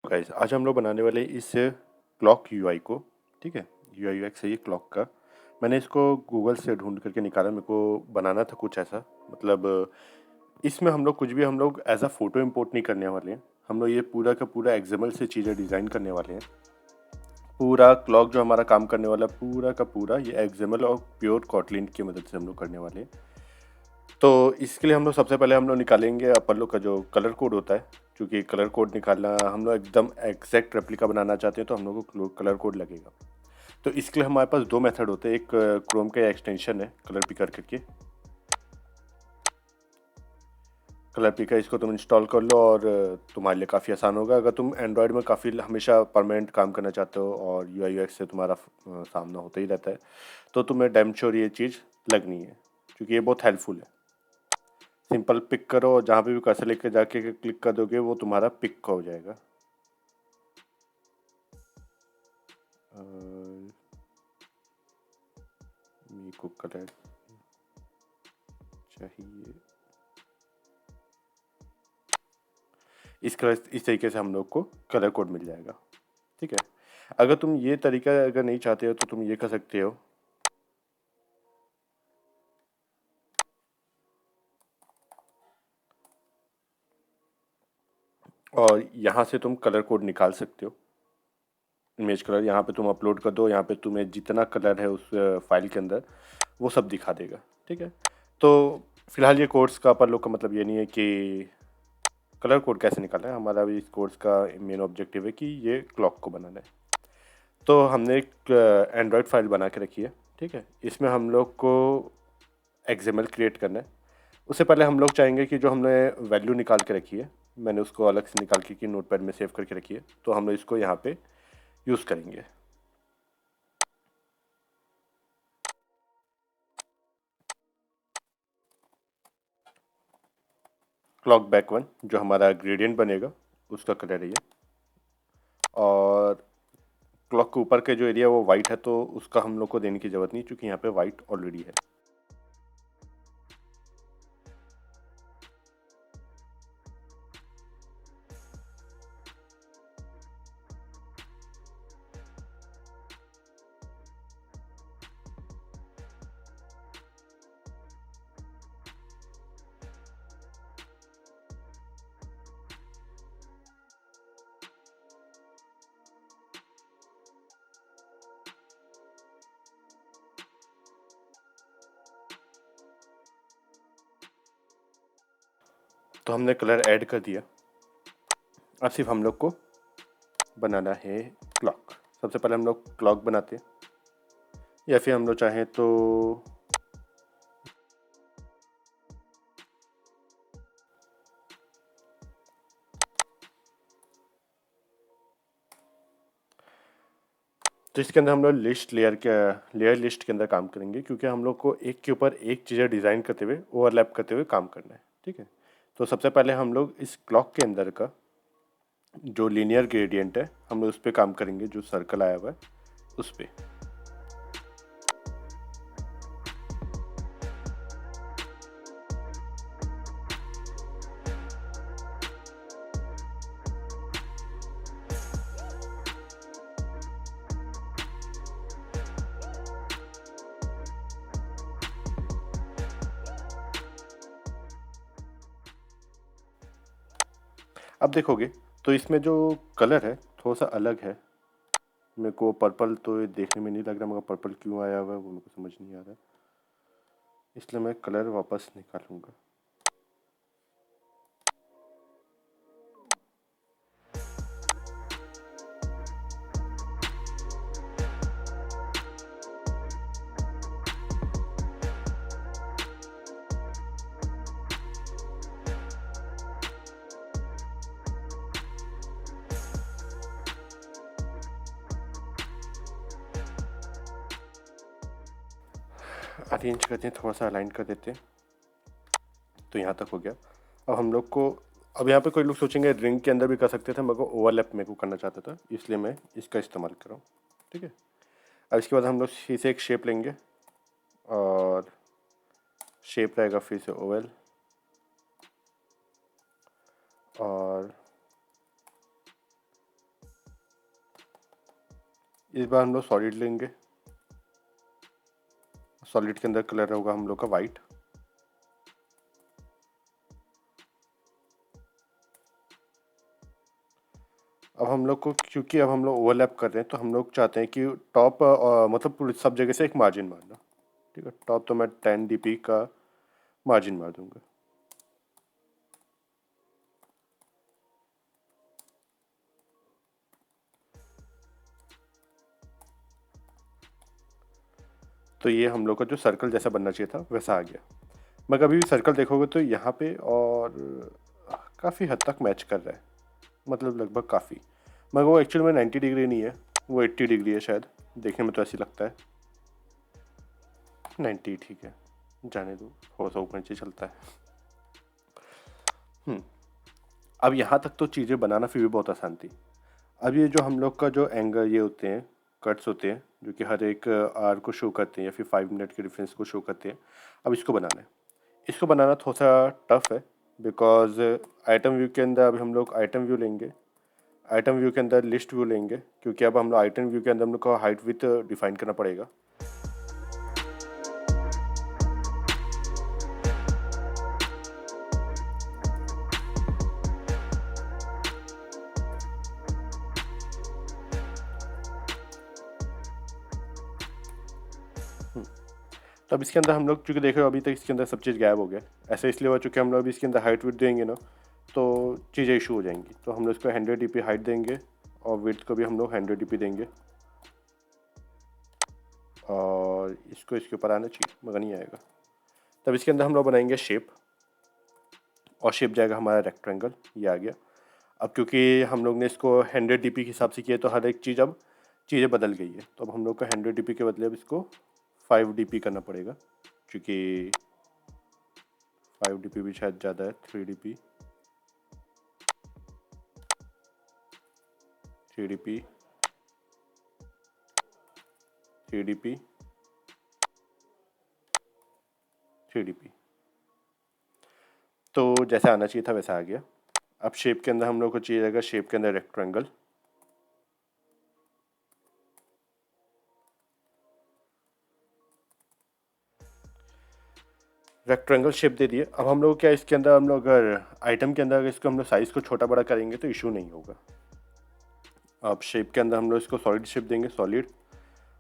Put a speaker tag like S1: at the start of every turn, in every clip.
S1: Guys आज हम लोग बनाने वाले इस क्लॉक यूआई को। ठीक है, यूआई यूएक्स है ये क्लॉक का। मैंने इसको गूगल से ढूंढ करके निकाला। मेरे को बनाना था कुछ ऐसा, मतलब इसमें हम लोग कुछ भी हम लोग एज अ फ़ोटो इंपोर्ट नहीं करने वाले हैं। हम लोग ये पूरा का पूरा एक्सएमएल से चीज़ें डिज़ाइन करने वाले हैं। पूरा क्लॉक जो हमारा काम करने वाला पूरा का पूरा ये एक्सएमएल और प्योर कॉटलिन की मदद से हम लोग करने वाले हैं। तो इसके लिए हम लोग सबसे पहले हम लोग निकालेंगे अपन लोग का जो कलर कोड होता है। क्योंकि कलर कोड निकालना, हम लोग एकदम एग्जैक्ट रेप्लिका बनाना चाहते हैं तो हम लोग को कलर कोड लगेगा। तो इसके लिए हमारे पास दो मेथड होते हैं। एक क्रोम का एक्सटेंशन है कलर पिकर करके। कलर पिकर इसको तुम इंस्टॉल कर लो और तुम्हारे लिए काफ़ी आसान होगा। अगर तुम एंड्रॉयड में काफ़ी हमेशा परमानेंट काम करना चाहते हो और यूआई यूएक्स से तुम्हारा सामना होता ही रहता है, तो तुम्हें डैम श्योर ये चीज़ लगनी है, क्योंकि ये बहुत हेल्पफुल है। सिंपल पिक करो और जहाँ पे भी कर्सर लेके जाके क्लिक कर दोगे वो तुम्हारा पिक हो जाएगा। मेरे को कलर चाहिए इस तरीके से हम लोग को कलर कोड मिल जाएगा। ठीक है, अगर तुम ये तरीका अगर नहीं चाहते हो तो तुम ये कर सकते हो। और यहाँ से तुम कलर कोड निकाल सकते हो। इमेज कलर यहाँ पे तुम अपलोड कर दो। यहाँ पे तुम्हें जितना कलर है उस फाइल के अंदर वो सब दिखा देगा। ठीक है, तो फिलहाल ये कोर्स का अपन लोग का मतलब ये नहीं है कि कलर कोड कैसे निकालना है। हमारा भी इस कोर्स का मेन ऑब्जेक्टिव है कि ये क्लॉक को बनाना है। तो हमने एक एंड्रॉयड फाइल बना के रखी है। ठीक है, इसमें हम लोग को एक्सएमएल क्रिएट करना है। उससे पहले हम लोग चाहेंगे कि जो हमने वैल्यू निकाल के रखी है, मैंने उसको अलग से निकाल के नोटपैड में सेव करके रखी है, तो हम लोग इसको यहाँ पे यूज़ करेंगे। क्लॉक बैक वन जो हमारा ग्रेडियंट बनेगा उसका कलर है ये। और क्लॉक के ऊपर के जो एरिया वो वाइट है तो उसका हम लोग को देने की ज़रूरत नहीं, क्योंकि यहाँ पे वाइट ऑलरेडी है। तो हमने कलर ऐड कर दिया। अब सिर्फ हम लोग को बनाना है क्लॉक। सबसे पहले हम लोग क्लॉक बनाते हैं, या फिर हम लोग चाहें तो इसके अंदर हम लोग लेयर लिस्ट के अंदर काम करेंगे, क्योंकि हम लोग को एक के ऊपर एक चीज़ें डिज़ाइन करते हुए ओवरलैप करते हुए काम करना है। ठीक है, तो सबसे पहले हम लोग इस क्लॉक के अंदर का जो लीनियर ग्रेडियंट है हम लोग उस पर काम करेंगे। जो सर्कल आया हुआ है उस पर। अब देखोगे तो इसमें जो कलर है थोड़ा सा अलग है। मेरे को पर्पल तो ये देखने में नहीं लग रहा, मगर पर्पल क्यों आया हुआ है वो मेरे को समझ नहीं आ रहा, इसलिए मैं कलर वापस निकालूंगा। अरेंज करते हैं, थोड़ा सा अलाइन कर देते हैं। तो यहाँ तक हो गया। अब हम लोग को, अब यहाँ पे कोई लोग सोचेंगे रिंग के अंदर भी कर सकते थे, मगर ओवरलैप मेरे को करना चाहता था, इसलिए मैं इसका इस्तेमाल कर रहा हूँ। ठीक है, अब इसके बाद हम लोग इसे एक शेप लेंगे और शेप रहेगा फिर से ओवल। और इस बार हम लोग सॉलिड लेंगे। सॉलिड के अंदर कलर होगा हम लोग का वाइट। अब हम लोग को, क्योंकि अब हम लोग ओवरलैप कर रहे हैं, तो हम लोग चाहते हैं कि टॉप मतलब पूरी सब जगह से एक मार्जिन मारना। ठीक है, टॉप तो मैं 10 dp का मार्जिन मार दूंगा। तो ये हम लोग का जो सर्कल जैसा बनना चाहिए था वैसा आ गया। मगर अभी भी सर्कल देखोगे तो यहाँ पे और काफ़ी हद तक मैच कर रहा है, मतलब लगभग काफ़ी। मगर वो एक्चुअल में 90 डिग्री नहीं है, वो 80 डिग्री है शायद, देखने में तो ऐसी लगता है। 90 ठीक है, जाने दो, थोड़ा सा ऊपर नीचे चलता है। अब यहाँ तक तो चीज़ें बनाना फिर भी बहुत आसान थी। अब ये जो हम लोग का जो एंगल ये होते हैं, कट्स होते हैं, जो कि हर एक आर को शो करते हैं या फिर 5 मिनट के डिफरेंस को शो करते हैं। अब इसको बनाना है। इसको बनाना थोड़ा सा टफ है, बिकॉज आइटम व्यू के अंदर अभी हम लोग आइटम व्यू लेंगे, आइटम व्यू के अंदर लिस्ट व्यू लेंगे, क्योंकि अब हम लोग आइटम व्यू के अंदर हम लोग को हाइट विथ डिफाइन करना पड़ेगा। तो अब इसके अंदर हम लोग चूँकि देख रहे हो अभी तक इसके अंदर सब चीज़ गायब हो गया। ऐसा इसलिए हुआ चूँकि हम लोग अभी इसके अंदर हाइट विथ देंगे ना, तो चीज़ें इशू हो जाएंगी। तो हम लोग इसको 100 dp हाइट देंगे और विथ को भी हम लोग 100 dp देंगे, और इसको इसके ऊपर आना चाहिए मगर नहीं आएगा। तब इसके अंदर हम लोग बनाएंगे शेप, और शेप जाएगा हमारा रेक्टेंगल। ये आ गया। अब क्योंकि हम लोग ने इसको 100 dp के हिसाब से किया, तो हर एक चीज़ अब चीज़ें बदल गई है। तो अब हम लोग को 100 dp के बदले अब इसको 5 dp करना पड़ेगा, क्योंकि 5 dp भी शायद ज़्यादा है। 3 dp 3 dp 3 dp 3 dp। तो जैसा आना चाहिए था वैसा आ गया। अब शेप के अंदर हम लोग को चाहिए रहेगा, शेप के अंदर रेक्टेंगल। रेक्टेंगल शेप दे दिए। अब हम लोग क्या इसके अंदर हम लोग अगर आइटम के अंदर अगर इसको हम लोग साइज़ को छोटा बड़ा करेंगे तो इशू नहीं होगा। अब शेप के अंदर हम लोग इसको सॉलिड शेप देंगे, सॉलिड,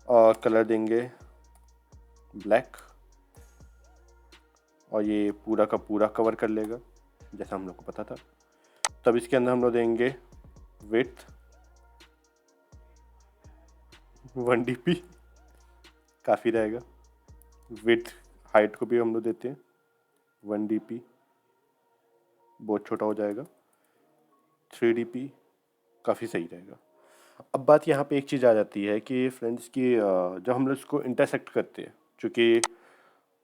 S1: और कलर देंगे ब्लैक, और ये पूरा का पूरा कवर कर लेगा जैसा हम लोग को पता था। तब इसके अंदर हम लोग देंगे विड्थ 1 dp, काफ़ी रहेगा। विड्थ हाइट को भी हम लोग देते हैं 1 dp, बहुत छोटा हो जाएगा। 3 dp काफ़ी सही रहेगा। अब बात यहाँ पे एक चीज़ आ जाती है कि फ्रेंड्स की जब हम लोग इसको इंटरसेक्ट करते हैं, चूँकि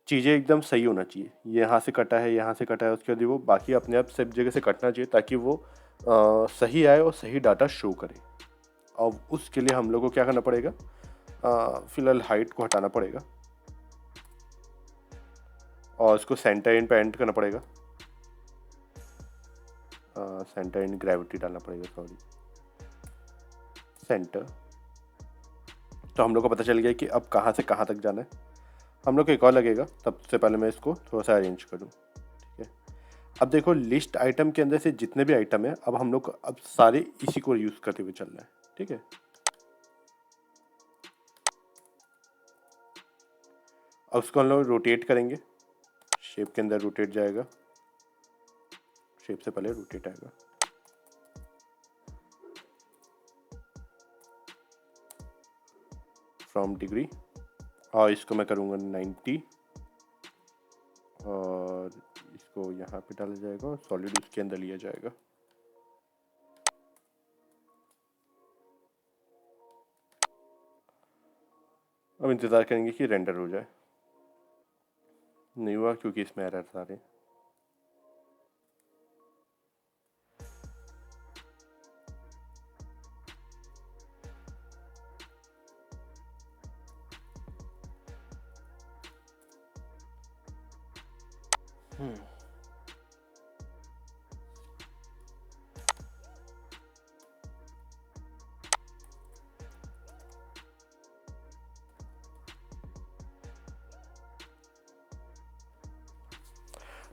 S1: चीज़ें एकदम सही होना चाहिए। ये यहाँ से कटा है, यहाँ से कटा है, उसके बाद वो बाकी अपने आप सब जगह से कटना चाहिए, ताकि वो सही आए और सही डाटा शो करे। और उसके लिए हम लोग को क्या करना पड़ेगा, फ़िलहाल हाइट को हटाना पड़ेगा और इसको सेंटर इन पे एंड करना पड़ेगा। सेंटर इन ग्रेविटी डालना पड़ेगा, सॉरी, सेंटर। तो हम लोग को पता चल गया कि अब कहाँ से कहाँ तक जाना है। हम लोग को एक और लगेगा, तब से पहले मैं इसको थोड़ा सा अरेंज करूँ। ठीक है, अब देखो लिस्ट आइटम के अंदर से जितने भी आइटम है, अब हम लोग को अब सारे इसी को यूज़ करते हुए चलना है। ठीक है, अब उसको हम लोग रोटेट करेंगे। शेप के अंदर रोटेट जाएगा, शेप से पहले रोटेट आएगा। फ्रॉम डिग्री, और इसको मैं करूँगा 90, और इसको यहाँ पे डाला जाएगा और सॉलिड उसके अंदर लिया जाएगा। अब इंतज़ार करेंगे कि रेंडर हो जाए। नहीं हुआ क्योंकि इसमें एरर्स आ रहे हैं।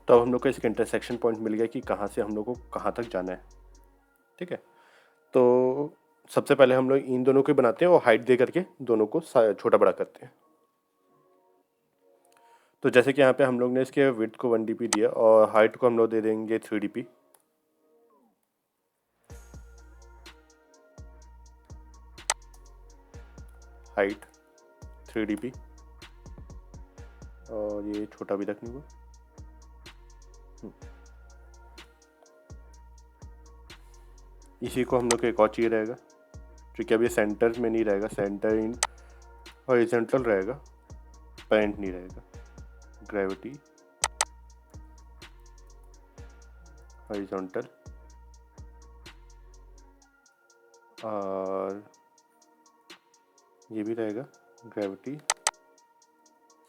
S1: तो अब हम लोग को इसका इंटरसेक्शन पॉइंट मिल गया कि कहाँ से हम लोग को कहाँ तक जाना है। ठीक है, तो सबसे पहले हम लोग इन दोनों को बनाते हैं और हाइट दे करके दोनों को छोटा बड़ा करते हैं। तो जैसे कि यहाँ पे हम लोग ने इसके विड्थ को 1 dp दिया और हाइट को हम लोग दे देंगे 3 dp। हाइट 3 dp और ये छोटा भी रखने को। इसी को हम लोग को एक और चाहिए रहेगा, क्योंकि अब ये सेंटर में नहीं रहेगा, सेंटर इन हॉरिजॉन्टल रहेगा, पेरेंट नहीं रहेगा। ग्रेविटी हॉरिजॉन्टल और ये भी रहेगा gravity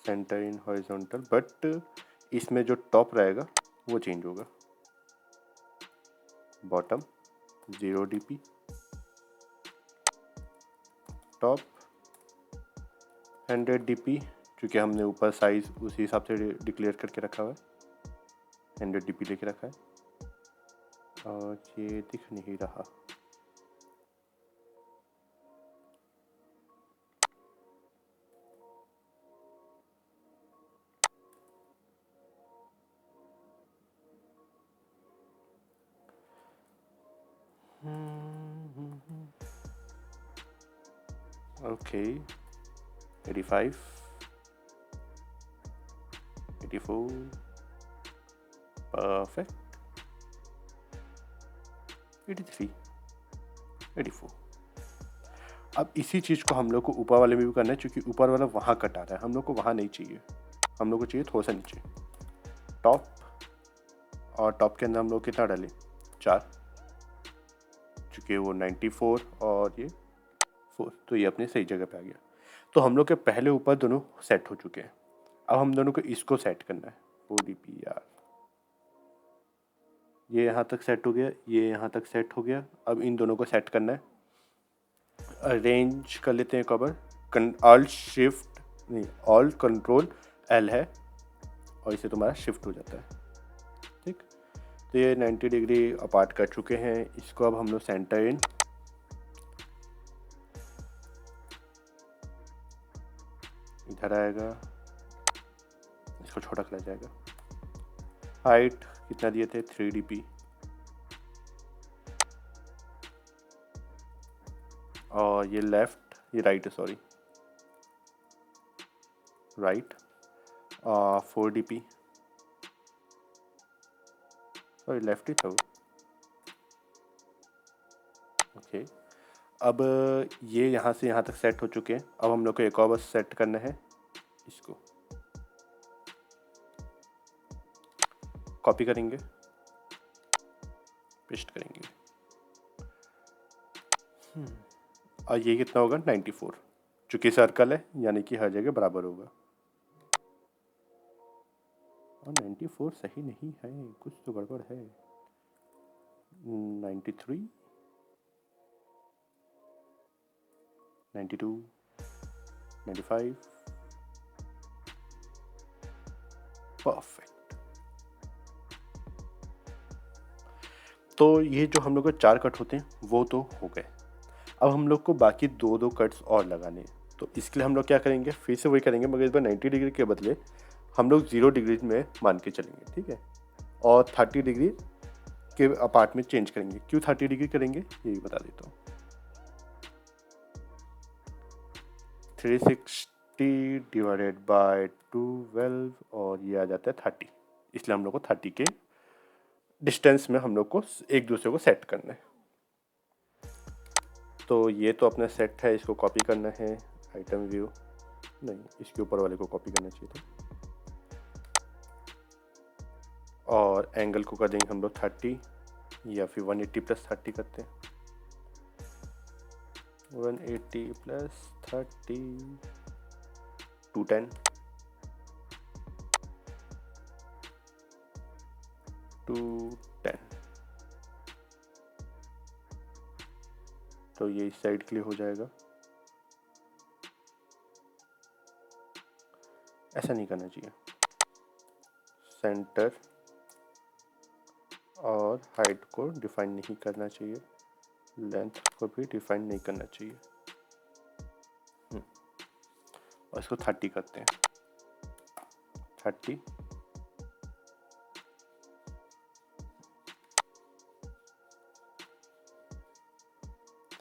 S1: centre in horizontal, but इसमें जो टॉप रहेगा वो चेंज होगा। बॉटम 0 dp, टॉप 100 dp, क्योंकि हमने ऊपर साइज उसी हिसाब से डिक्लेयर करके रखा हुआ है, 100 dp लेके रखा है। और ये दिख नहीं रहा, ओके 85 84 परफेक्ट 83 84। अब इसी चीज़ को हम लोग को ऊपर वाले में भी करना है, क्योंकि ऊपर वाला वहाँ कट आ रहा है, हम लोग को वहाँ नहीं चाहिए, हम लोग को चाहिए थोड़ा सा नीचे। टॉप, और टॉप के अंदर हम लोग कितना डालें 4, चूँकि वो 94 और ये 4, तो ये अपने सही जगह पे आ गया। तो हम लोग के पहले ऊपर दोनों सेट हो चुके हैं। अब हम दोनों को इसको सेट करना है। 4 dp यार, ये यहाँ तक सेट हो गया, ये यहाँ तक सेट हो गया। अब इन दोनों को सेट करना है। अरेंज कर लेते हैं कवर, ऑल्ट शिफ्ट नहीं, ऑल्ट कंट्रोल L है और इसे तुम्हारा शिफ्ट हो जाता है। ठीक, तो ये 90 डिग्री अपार्ट कर चुके हैं। इसको अब हम लोग सेंटर इन, इधर आएगा, इसको छोटा करा जाएगा। हाइट कितना दिए थे 3 dp, और ये लेफ्ट, ये राइट है, sorry right 4 dp, sorry left ही था वो। ओके, अब ये यहाँ से यहाँ तक सेट हो चुके हैं। अब हम लोग को एक और बस सेट करना है, इसको कॉपी करेंगे, पेस्ट करेंगे, और ये कितना होगा 94, चूँकि सर्कल है यानी कि हर जगह बराबर होगा। और 94 सही नहीं है, कुछ तो गड़बड़ है। 93 92 95 परफेक्ट। तो ये जो हम लोग के 4 कट होते हैं वो तो हो गए। अब हम लोग को बाकी दो कट्स और लगाने हैं। तो इसके लिए हम लोग क्या करेंगे, फिर से वही करेंगे, मगर इस बार 90 डिग्री के बदले हम लोग 0 डिग्री में मान के चलेंगे। ठीक है, और 30 डिग्री के अपार्ट में चेंज करेंगे। क्यों 30 डिग्री करेंगे ये भी बता देता हूँ। 360 डिवाइडेड बाय 12 और ये आ जाता है 30, इसलिए हम लोग को 30 के डिस्टेंस में हम लोग को एक दूसरे को सेट करना है। तो ये तो अपना सेट है, इसको कॉपी करना है। आइटम व्यू नहीं, इसके ऊपर वाले को कॉपी करना चाहिए था। और एंगल को कर देंगे हम लोग 30, या फिर 180 प्लस 30 करते हैं। 180 प्लस 30 210 210। तो ये इस साइड के लिए हो जाएगा। ऐसा नहीं करना चाहिए। सेंटर और हाइट को डिफाइन नहीं करना चाहिए, लेंथ को भी डिफाइन नहीं करना चाहिए। और इसको 30 करते हैं, 30।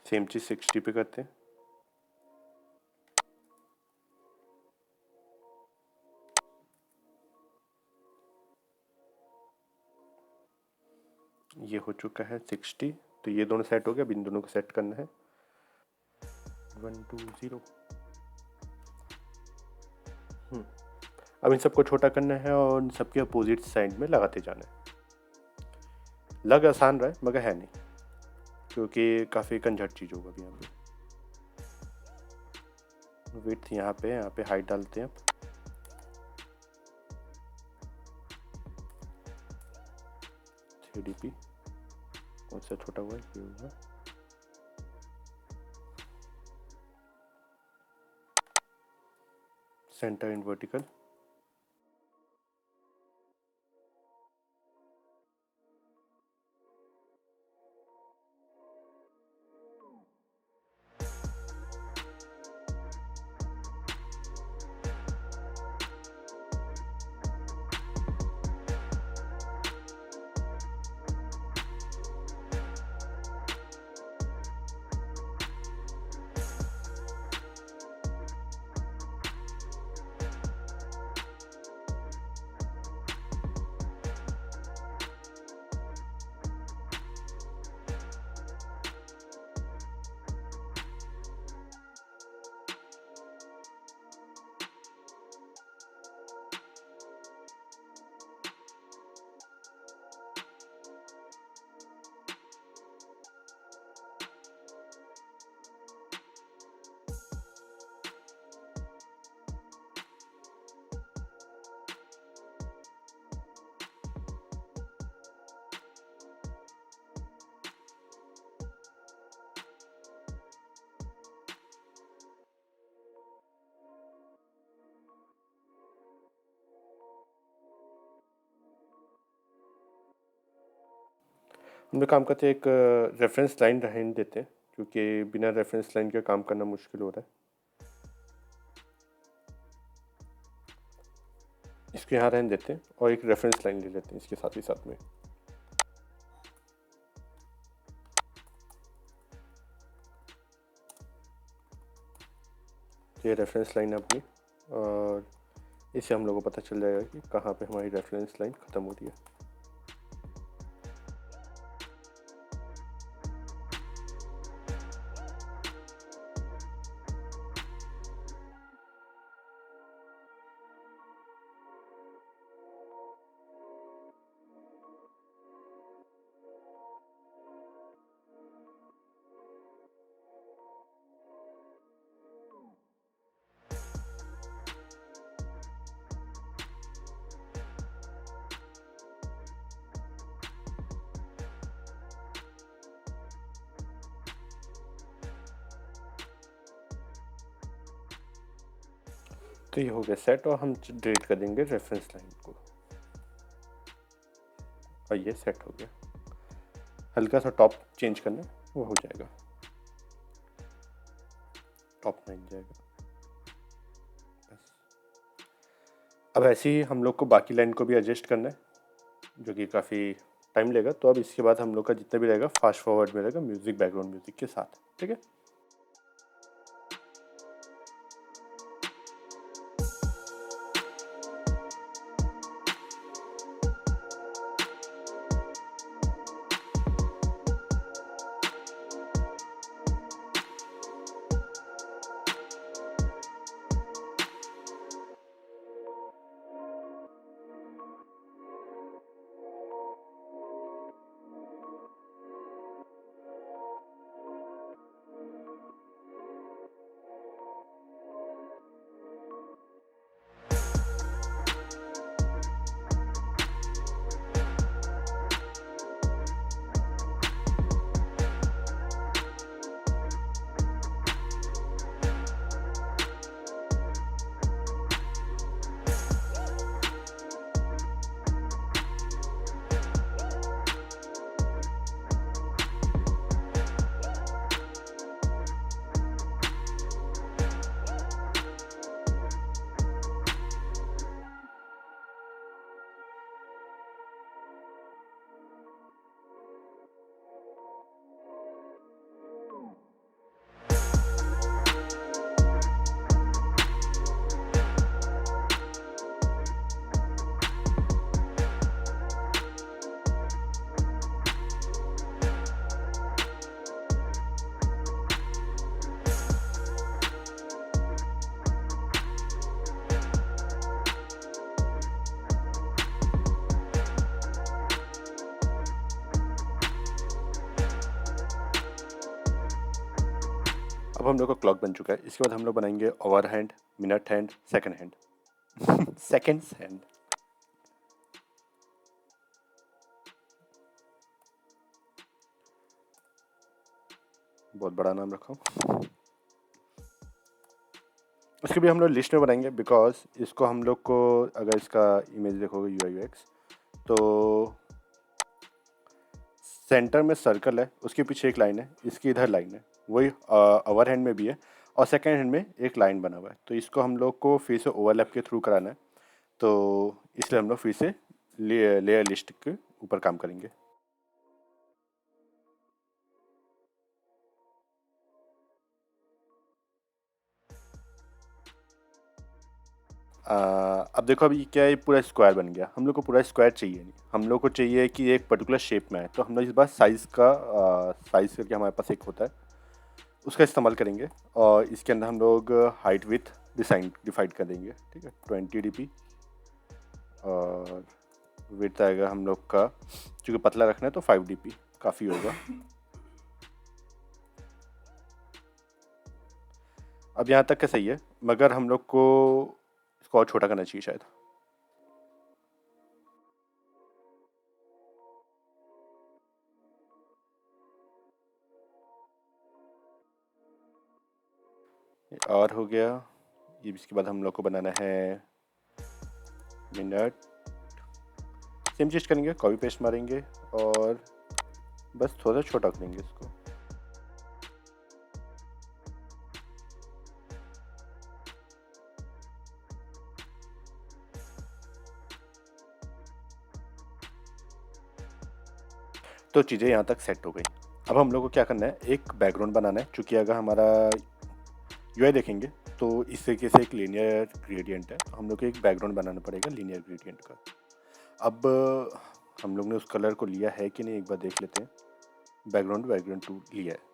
S1: सेम चीज़ 60 पे करते हैं। ये हो चुका है 60, तो ये दोनों सेट हो गया। अब इन दोनों को सेट करना है 1 2 0। अब इन सबको छोटा करना है और इन सबके अपोजिट साइड में लगाते जाना है। लग आसान रहा है मगर है नहीं, क्योंकि काफ़ी कंझट चीज़ होगा अभी यहाँ पे। विड्थ यहाँ पे हाइट डालते हैं। 3dp कौन सा छोटा हुआ है, ये होगा। सेंटर इन वर्टिकल, हम लोग काम करते हैं, एक रेफरेंस लाइन रहने देते हैं, क्योंकि बिना रेफरेंस लाइन के काम करना मुश्किल हो रहा है। इसको यहाँ रहने देते हैं और एक रेफरेंस लाइन ले लेते हैं इसके साथ ही साथ में। ये रेफरेंस लाइन है अपनी, और इससे हम लोगों को पता चल जाएगा कि कहाँ पे हमारी रेफरेंस लाइन ख़त्म हो रही है। तो ये हो गया सेट, और हम डिलीट कर देंगे रेफरेंस लाइन को, और ये सेट हो गया। हल्का सा टॉप चेंज करना है, वो हो जाएगा, टॉप लाइन जाएगा बस। अब ऐसे ही हम लोग को बाकी लाइन को भी एडजस्ट करना है, जो कि काफ़ी टाइम लेगा। तो अब इसके बाद हम लोग का जितना भी रहेगा फास्ट फॉरवर्ड में रहेगा, म्यूज़िक, बैकग्राउंड म्यूज़िक के साथ, ठीक है। अब हम लोग का क्लॉक बन चुका है। इसके बाद हम लोग बनाएंगे over hand, minute hand, second hand seconds hand. बहुत बड़ा नाम रखा हूँ। उसके भी हम लोग लिस्ट में बनाएंगे, बिकॉज इसको हम लोग को अगर इसका इमेज देखोगे UI UX, तो सेंटर में सर्कल है, उसके पीछे एक लाइन है, इसकी इधर लाइन है, वही अवर हैंड में भी है, और सेकेंड हैंड में एक लाइन बना हुआ है। तो इसको हम लोग को फिर से ओवरलैप के थ्रू कराना है, तो इसलिए हम लोग फिर से लेयर लिस्ट के ऊपर काम करेंगे। अब देखो, अभी क्या है, पूरा स्क्वायर बन गया। हम लोग को पूरा स्क्वायर चाहिए नहीं, हम लोग को चाहिए कि एक पर्टिकुलर शेप में है। तो हम लोग इस बार साइज़ करके हमारे पास एक होता है, उसका इस्तेमाल करेंगे, और इसके अंदर हम लोग हाइट विथ डिफाइंड कर देंगे। ठीक है, 20 dp, और विथ आएगा हम लोग का, क्योंकि पतला रखना है तो 5 dp काफ़ी होगा। अब यहाँ तक का सही है, मगर हम लोग को इसको और छोटा करना चाहिए शायद। और हो गया ये। इसके बाद हम लोग को बनाना है मिनट। सेम चीज़ करेंगे, कॉपी पेस्ट मारेंगे और बस थोड़ा छोटा करेंगे इसको। तो चीज़ें यहाँ तक सेट हो गई। अब हम लोग को क्या करना है, एक बैकग्राउंड बनाना है। चूँकि अगर हमारा UI देखेंगे तो इस तरीके से एक लीनियर ग्रेडियंट है, हम लोग को एक बैकग्राउंड बनाना पड़ेगा लीनियर ग्रेडियंट का। अब हम लोग ने उस कलर को लिया है कि नहीं, एक बार देख लेते हैं। बैकग्राउंड 2 लिया है।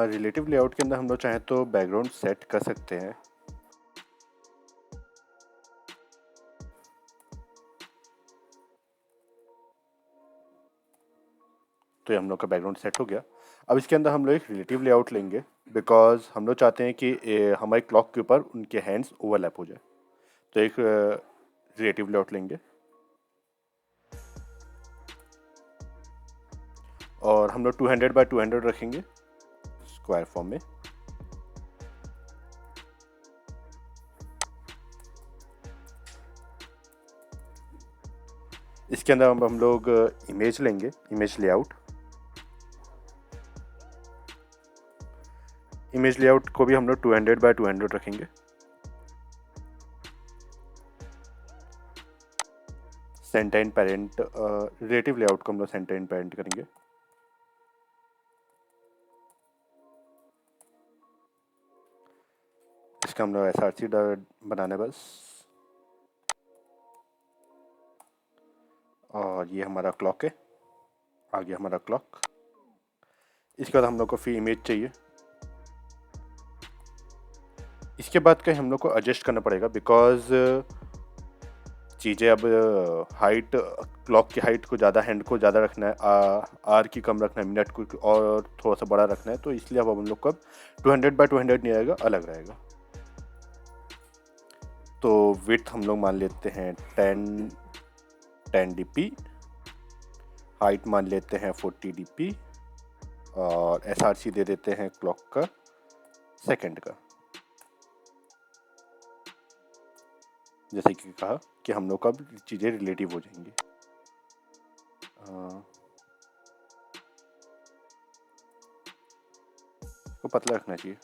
S1: रिलेटिव लेआउट के अंदर हम लोग चाहें तो बैकग्राउंड सेट कर सकते हैं। तो ये हम लोग का बैकग्राउंड सेट हो गया। अब इसके अंदर हम लोग एक रिलेटिव लेआउट लेंगे, बिकॉज हम लोग चाहते हैं कि हमारे क्लॉक के ऊपर उनके हैंड्स ओवरलैप हो जाए। तो एक रिलेटिव लेआउट लेंगे और हम लोग 200 by 200 रखेंगे स्क्वायर फॉर्म में। इसके अंदर हम लोग इमेज लेंगे, इमेज लेआउट। इमेज लेआउट को भी हम लोग 200 by 200 रखेंगे। Centre and parent, relative layout को हम लोग सेंटर एंड पेरेंट करेंगे। इसका हम लोग SRC बनाना है बस। और ये हमारा क्लॉक है, आ गया हमारा क्लॉक। इसके बाद हम लोग को फिर इमेज चाहिए। इसके बाद कहीं हम लोग को एडजस्ट करना पड़ेगा, बिकॉज चीज़ें अब हाइट, क्लॉक की हाइट को ज़्यादा, हैंड को ज़्यादा रखना है, आर की कम रखना है, मिनट को और थोड़ा सा बड़ा रखना है। तो इसलिए अब हम लोग को 200 by 200 नहीं आएगा, अलग रहेगा। तो विड्थ हम लोग मान लेते हैं 10 dp, हाइट मान लेते हैं 40 dp, और SRC दे देते हैं क्लॉक का सेकंड का। जैसे कि कहा कि हम लोग का चीज़ें रिलेटिव हो जाएंगी। इसको पतला रखना चाहिए।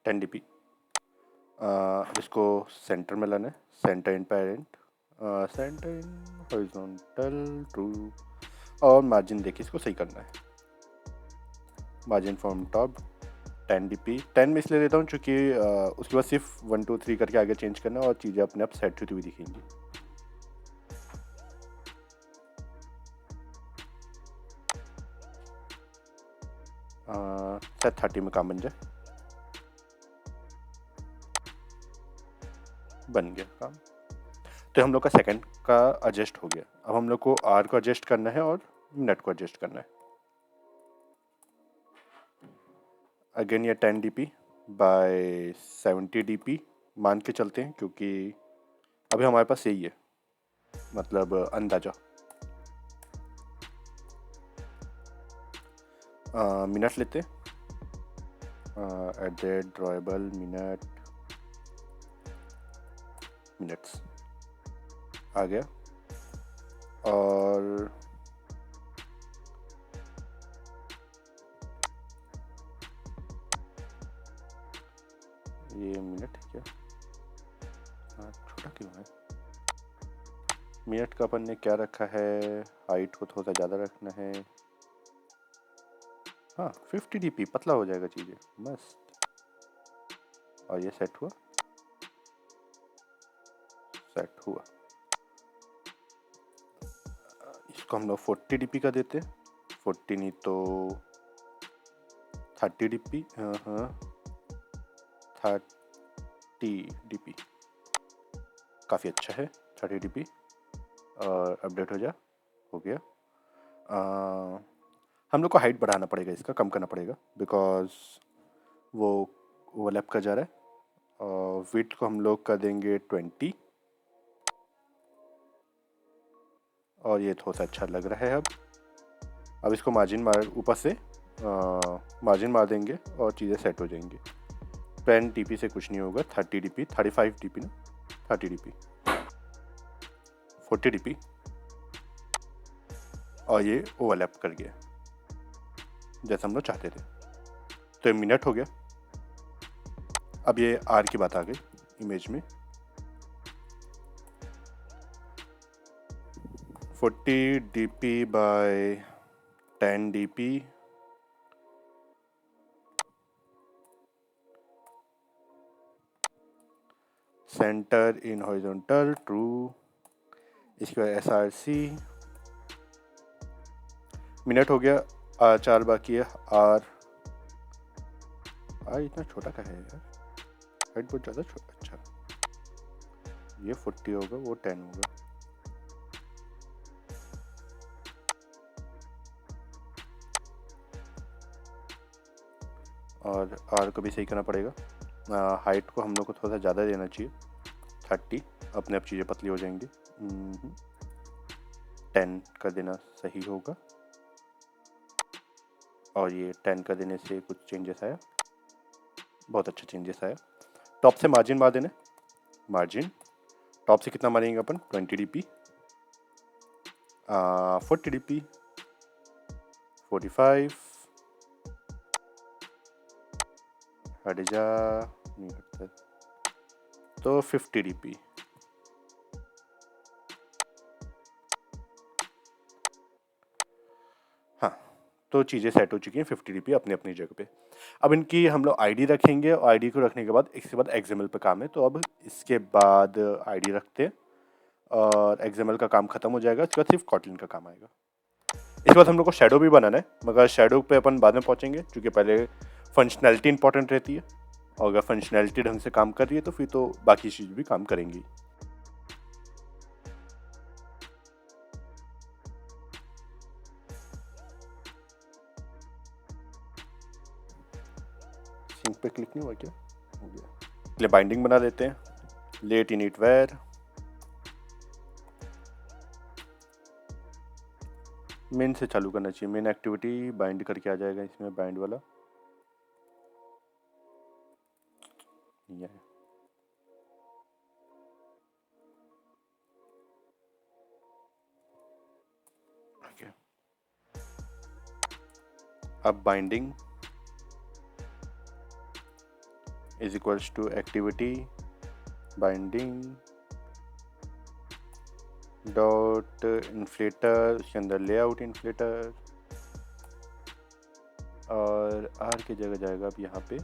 S1: Ten D P. इसको सेंटर में लाना है, centre and parent, centre in horizontal true, और मार्जिन देखिए इसको सही करना है। मार्जिन फ्रॉम टॉप 10 dp, 10 में इसलिए देता हूँ क्योंकि उसके बाद सिर्फ 1 2 3 करके आगे चेंज करना और चीज़ें अपने आप सेट होती हुई दिखेंगी। शायद 30 में काम बन जाए। बन गया काम। तो हम लोग का सेकंड का एडजस्ट हो गया। अब हम लोग को आर को एडजस्ट करना है और मिनट को एडजस्ट करना है। अगेन ये 10 dp बाय 70 dp मान के चलते हैं, क्योंकि अभी हमारे पास यही है, मतलब अंदाजा। मिनट लेते हैं, एट ड्रॉएबल मिनट्स आ गया। और ये मिनट है क्या? छोटा क्यों है? मिनट का अपन ने क्या रखा है? हाइट को थोड़ा सा ज़्यादा रखना है। हाँ 50 dp, पतला हो जाएगा चीज़ें, मस्त। और ये सेट हुआ, सेट हुआ। इसको हम लोग 40 dp का देते हैं, 40 नहीं तो 30 dp। हाँ 30 dp काफ़ी अच्छा है, 30 dp। और अपडेट हो गया। हम लोग को हाइट बढ़ाना पड़ेगा, इसका कम करना पड़ेगा, बिकॉज वो ओवरलैप कर जा रहा है। और विड्थ को हम लोग कर देंगे 20। और ये थोड़ा सा अच्छा लग रहा है। अब इसको मार्जिन मार, ऊपर से मार्जिन मार देंगे और चीज़ें सेट हो जाएंगी। 10 dp से कुछ नहीं होगा, 30 dp, 35 dp ना, 30 dp, 40 dp। और ये ओवरलैप कर गया जैसा हम लोग चाहते थे। तो ये मिनट हो गया। अब ये आर की बात आ गई इमेज में। 40 dp by 10 dp, center in horizontal true, इसके बाद SRC। मिनट हो गया, R4 बाकी है। आर इतना छोटा का है यार, हाइट बहुत ज़्यादा छोटा। अच्छा ये 40 होगा, वो 10 होगा। और आर को भी सही करना पड़ेगा। हाइट को हम लोग को थोड़ा सा ज़्यादा देना चाहिए, 30, अपने आप चीज़ें पतली हो जाएंगी। 10 कर देना सही होगा। और ये 10 कर देने से कुछ चेंजेस आया, बहुत अच्छा चेंजेस आया। टॉप से मार्जिन मार देना। मार्जिन टॉप से कितना मारेंगे अपन? 20 dp, 40 dp, 45, हट जा, नहीं हटता, तो 50 dp। हाँ तो चीज़ें सेट हो चुकी हैं 50 dp अपनी अपनी जगह पे। अब इनकी हम लोग आईडी रखेंगे, और आईडी को रखने के बाद इसके बाद एक्सएमएल पे काम है। तो अब इसके बाद आईडी रखते हैं और एक्सएमएल का काम खत्म हो जाएगा। इसके बाद सिर्फ कॉटलिन का काम आएगा। इसके बाद हम लोग को शेडो भी बनाना है, मगर शेडो पे अपन बाद में पहुंचेंगे, क्योंकि पहले फंक्शनैलिटी इंपॉर्टेंट रहती है। और अगर फंक्शनैलिटी ढंग से काम कर रही है तो फिर तो बाकी चीज़ भी काम करेंगी। सिंक पे क्लिक नहीं हुआ क्या? हो गया। पहले बाइंडिंग बना देते हैं, लेट इनिट वेयर। मेन से चालू करना चाहिए, मेन एक्टिविटी बाइंड करके आ जाएगा इसमें, बाइंड वाला ये है। अब binding is equals to activity binding dot inflater, उसके अंदर लेआउट इन्फ्लेटर, और आर की जगह जाएगा अब यहाँ पे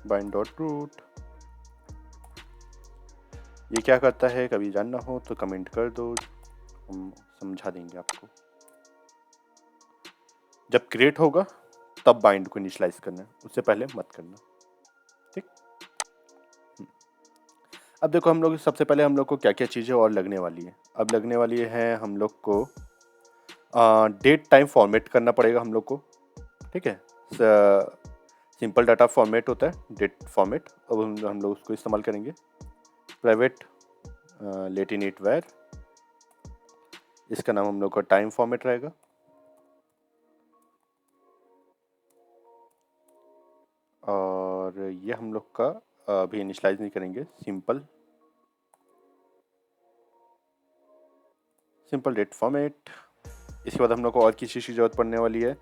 S1: बाइंड डॉट रूट। ये क्या करता है, कभी जानना हो तो कमेंट कर दो, हम समझा देंगे आपको। जब क्रिएट होगा तब बाइंड को इनिशियलाइज करना है, उससे पहले मत करना, ठीक। अब देखो हम लोग सबसे पहले हम लोग को क्या क्या चीज़ें और लगने वाली है। अब लगने वाली है हम लोग को डेट टाइम फॉर्मेट करना पड़ेगा हम लोग को, ठीक है। सिंपल डाटा फॉर्मेट होता है डेट फॉर्मेट, अब हम लोग उसको इस्तेमाल करेंगे। Private lateinit var, इसका नाम हम लोग का टाइम फॉर्मेट रहेगा। और ये हम लोग का अभी इनिशलाइज नहीं करेंगे, सिंपल डेट फॉर्मेट। इसके बाद हम लोग को और किसी चीज़ की ज़रूरत पड़ने वाली है,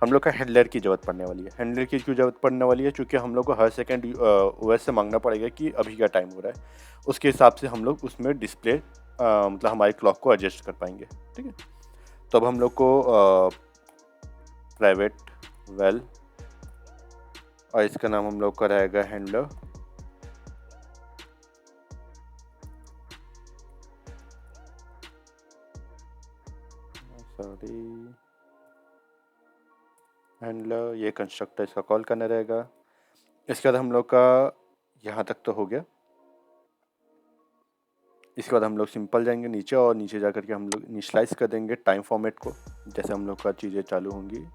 S1: हम लोग का हैंडलर की ज़रूरत पड़ने वाली है। हैंडलर की क्यों ज़रूरत पड़ने वाली है, क्योंकि हम लोग को हर सेकंड ओएस से मांगना पड़ेगा कि अभी क्या टाइम हो रहा है, उसके हिसाब से हम लोग उसमें डिस्प्ले मतलब हमारी क्लॉक को एडजस्ट कर पाएंगे, ठीक है। तो अब हम लोग को प्राइवेट वेल, और इसका नाम हम लोग का रहेगा हैंडलर। सॉरी, हैंडलर, ये कंस्ट्रक्टर इसका कॉल करना रहेगा। इसके बाद हम लोग का यहाँ तक तो हो गया। इसके बाद हम लोग सिंपल जाएंगे नीचे, और नीचे जा करके हम लोग इनिशलाइज कर देंगे टाइम फॉर्मेट को। जैसे हम लोग का चीज़ें चालू होंगी,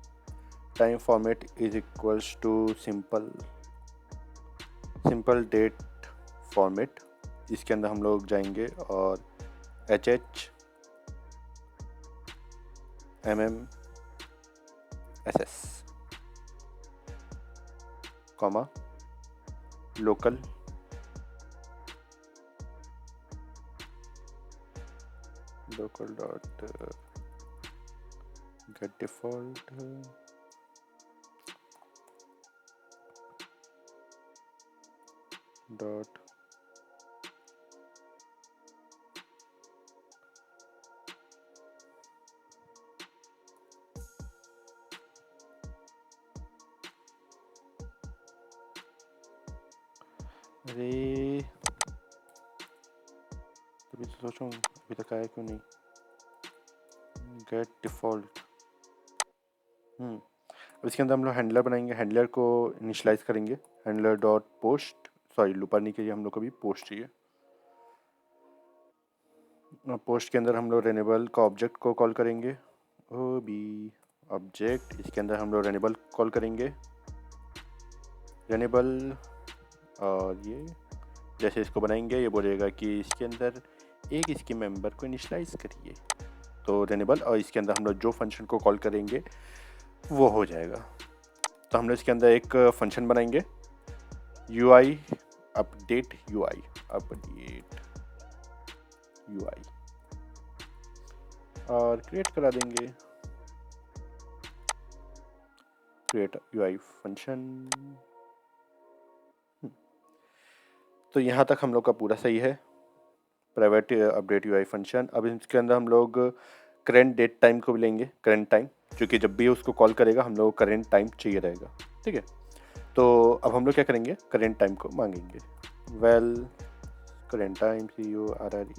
S1: time format is equals to simple date format. इसके अंदर हम लोग जाएंगे और HH MMSS comma local dot get default dot अरे तभी तो सोचूं अभी तक आया क्यों नहीं, गेट डिफॉल्ट। अब इसके अंदर हम लोग हैंडलर बनाएंगे, हैंडलर को इनिशलाइज करेंगे। Handler dot post, sorry looper नहीं के लिए हम लोग को भी पोस्ट चाहिए। पोस्ट के अंदर हम लोग रेनेबल का ऑब्जेक्ट को कॉल करेंगे, ओ बी ऑब्जेक्ट। इसके अंदर हम लोग रेनेबल कॉल करेंगे, रेनेबल। और ये जैसे इसको बनाएंगे ये बोलेगा कि इसके अंदर एक इसके मेंबर को इनिशलाइज करिए, तो रेनेबल, और इसके अंदर हम लोग जो फंक्शन को कॉल करेंगे वो हो जाएगा। तो हम लोग इसके अंदर एक फंक्शन बनाएंगे, UI update UI, update UI, और क्रिएट करा देंगे क्रिएट UI फंक्शन। तो यहाँ तक हम लोग का पूरा सही है, प्राइवेट अपडेट UI फंक्शन। अब इसके अंदर हम लोग करेंट डेट टाइम को भी लेंगे, करेंट टाइम, क्योंकि जब भी उसको कॉल करेगा हम लोग को करेंट टाइम चाहिए रहेगा, ठीक है। तो अब हम लोग क्या करेंगे, करेंट टाइम को मांगेंगे। Val current time CURRENT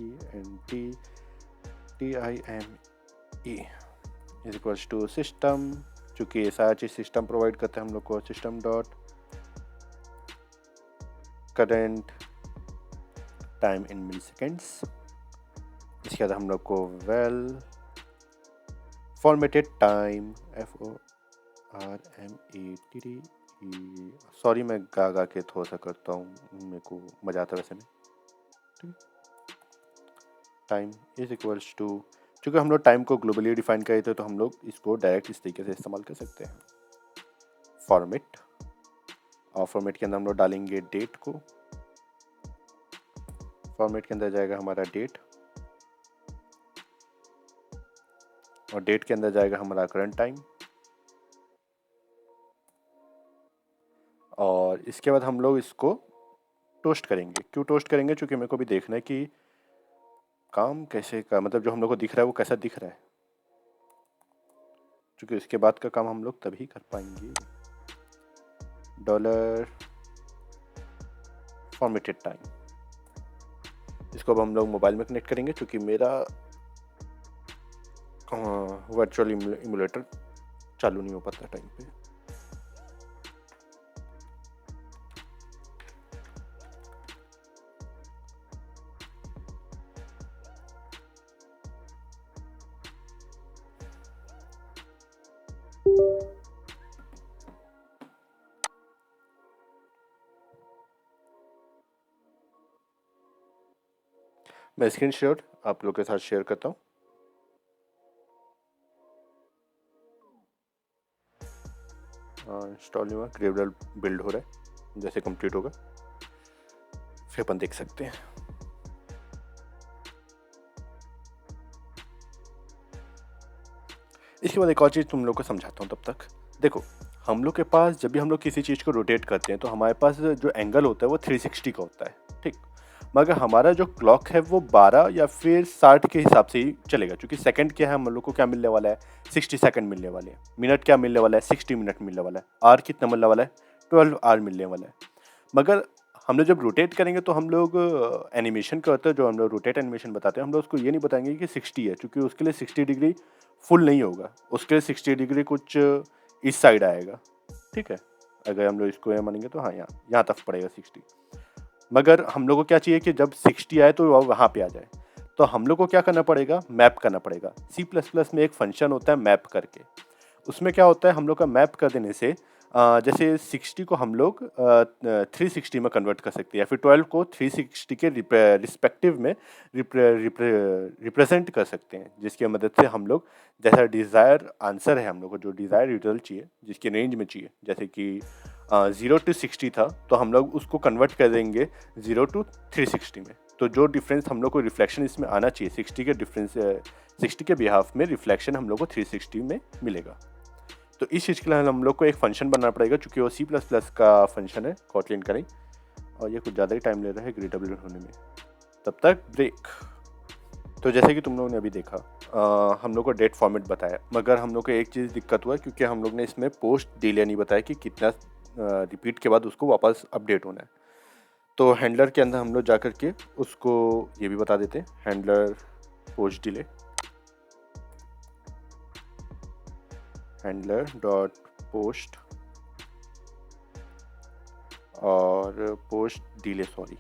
S1: TIME is equals to system, चूँकि सारा चीज़ सिस्टम प्रोवाइड करते हैं हम लोग को, system dot current time in milliseconds. इसके बाद हम लोग को val formatted time FORMATTE, sorry मैं गा के थोड़ा सा करता हूँ, मेरे को मजा आता है वैसे में, ठीक। टाइम इज इक्वल्स टू, चूँकि हम लोग टाइम को ग्लोबली डिफाइन करे थे तो हम लोग इसको डायरेक्ट इस तरीके से इस्तेमाल कर सकते हैं, फॉर्मेट। और फॉर्मेट के अंदर हम लोग डालेंगे डेट को, फॉर्मेट के अंदर जाएगा हमारा डेट, और डेट के अंदर जाएगा हमारा करंट टाइम। और इसके बाद हम लोग इसको टोस्ट करेंगे। क्यों टोस्ट करेंगे? क्योंकि मेरे को भी देखना है कि काम कैसे का मतलब जो हम लोग को दिख रहा है वो कैसा दिख रहा है, क्योंकि इसके बाद का काम हम लोग तभी कर पाएंगे। डॉलर फॉर्मेटेड टाइम, इसको अब हम लोग मोबाइल में कनेक्ट करेंगे क्योंकि मेरा वर्चुअल इमुलेटर चालू नहीं हो पाता टाइम पे। मैं स्क्रीन शेयर आप लोग के साथ शेयर करता हूँ। इंस्टॉल नहीं हुआ, ग्रेवडल बिल्ड हो रहा है, जैसे कंप्लीट होगा फिर अपन देख सकते हैं। इसके बाद एक और चीज़ तुम लोग को समझाता हूँ। तब तक देखो, हम लोग के पास जब भी हम लोग किसी चीज़ को रोटेट करते हैं तो हमारे पास जो एंगल होता है वो 360 का होता है, ठीक। मगर हमारा जो क्लॉक है वो 12 या फिर 60 के हिसाब से ही चलेगा, क्योंकि सेकंड क्या है, हम लोग को क्या मिलने वाला है, 60 सेकंड मिलने वाले हैं। मिनट क्या मिलने वाला है, 60 मिनट मिलने वाला है। आर कितना मिलने वाला है, 12 आर मिलने वाला है। मगर हम लोग जब रोटेट करेंगे तो हम लोग एनिमेशन करते हैं, जो हम लोग रोटेट एनिमेशन बताते हैं, हम लोग उसको ये नहीं बताएंगे कि 60 है, क्योंकि उसके लिए 60 डिग्री फुल नहीं होगा, उसके लिए 60 डिग्री कुछ इस साइड आएगा, ठीक है। अगर हम लोग इसको यहाँ मानेंगे तो हाँ, यहाँ तक पड़ेगा 60। मगर हम लोग को क्या चाहिए कि जब 60 आए तो वहाँ पे आ जाए, तो हम लोग को क्या करना पड़ेगा, मैप करना पड़ेगा। C++ में एक फंक्शन होता है मैप करके, उसमें क्या होता है, हम लोग का मैप कर देने से जैसे 60 को हम लोग 360 में कन्वर्ट कर सकते हैं, या फिर 12 को 360 के रिस्पेक्टिव में रिप्रेजेंट कर सकते हैं, जिसकी मदद से हम लोग जैसा डिज़ायर आंसर है, हम लोग को जो डिज़ायर रिजल्ट चाहिए, जिसके रेंज में चाहिए, जैसे कि 0 to 60 था, तो हम लोग उसको कन्वर्ट कर देंगे 0 to 360 में। तो जो डिफरेंस हम लोग को रिफ्लेक्शन इसमें आना चाहिए 60 के डिफरेंस 60 के बिहाफ में, रिफ्लेक्शन हम लोग को 360 में मिलेगा। तो इस चीज़ के लिए हम लोग को एक फंक्शन बनाना पड़ेगा, क्योंकि वो C++ का फंक्शन है, कोटलिन का नहीं, और ये कुछ ज़्यादा ही टाइम ले रहा है ग्रेडेबल होने में। तब तक ब्रेक। तो जैसे कि तुम लोगों ने अभी देखा, हम लोग को डेट फॉर्मेट बताया, मगर हम लोग को एक चीज़ दिक्कत हुआ, क्योंकि हम लोग ने इसमें पोस्ट डिले नहीं बताया कि कितना रिपीट के बाद उसको वापस अपडेट होना है। तो हैंडलर के अंदर हम लोग जा कर के उसको ये भी बता देते हैं, handler post delay, handler dot post और post delay, sorry,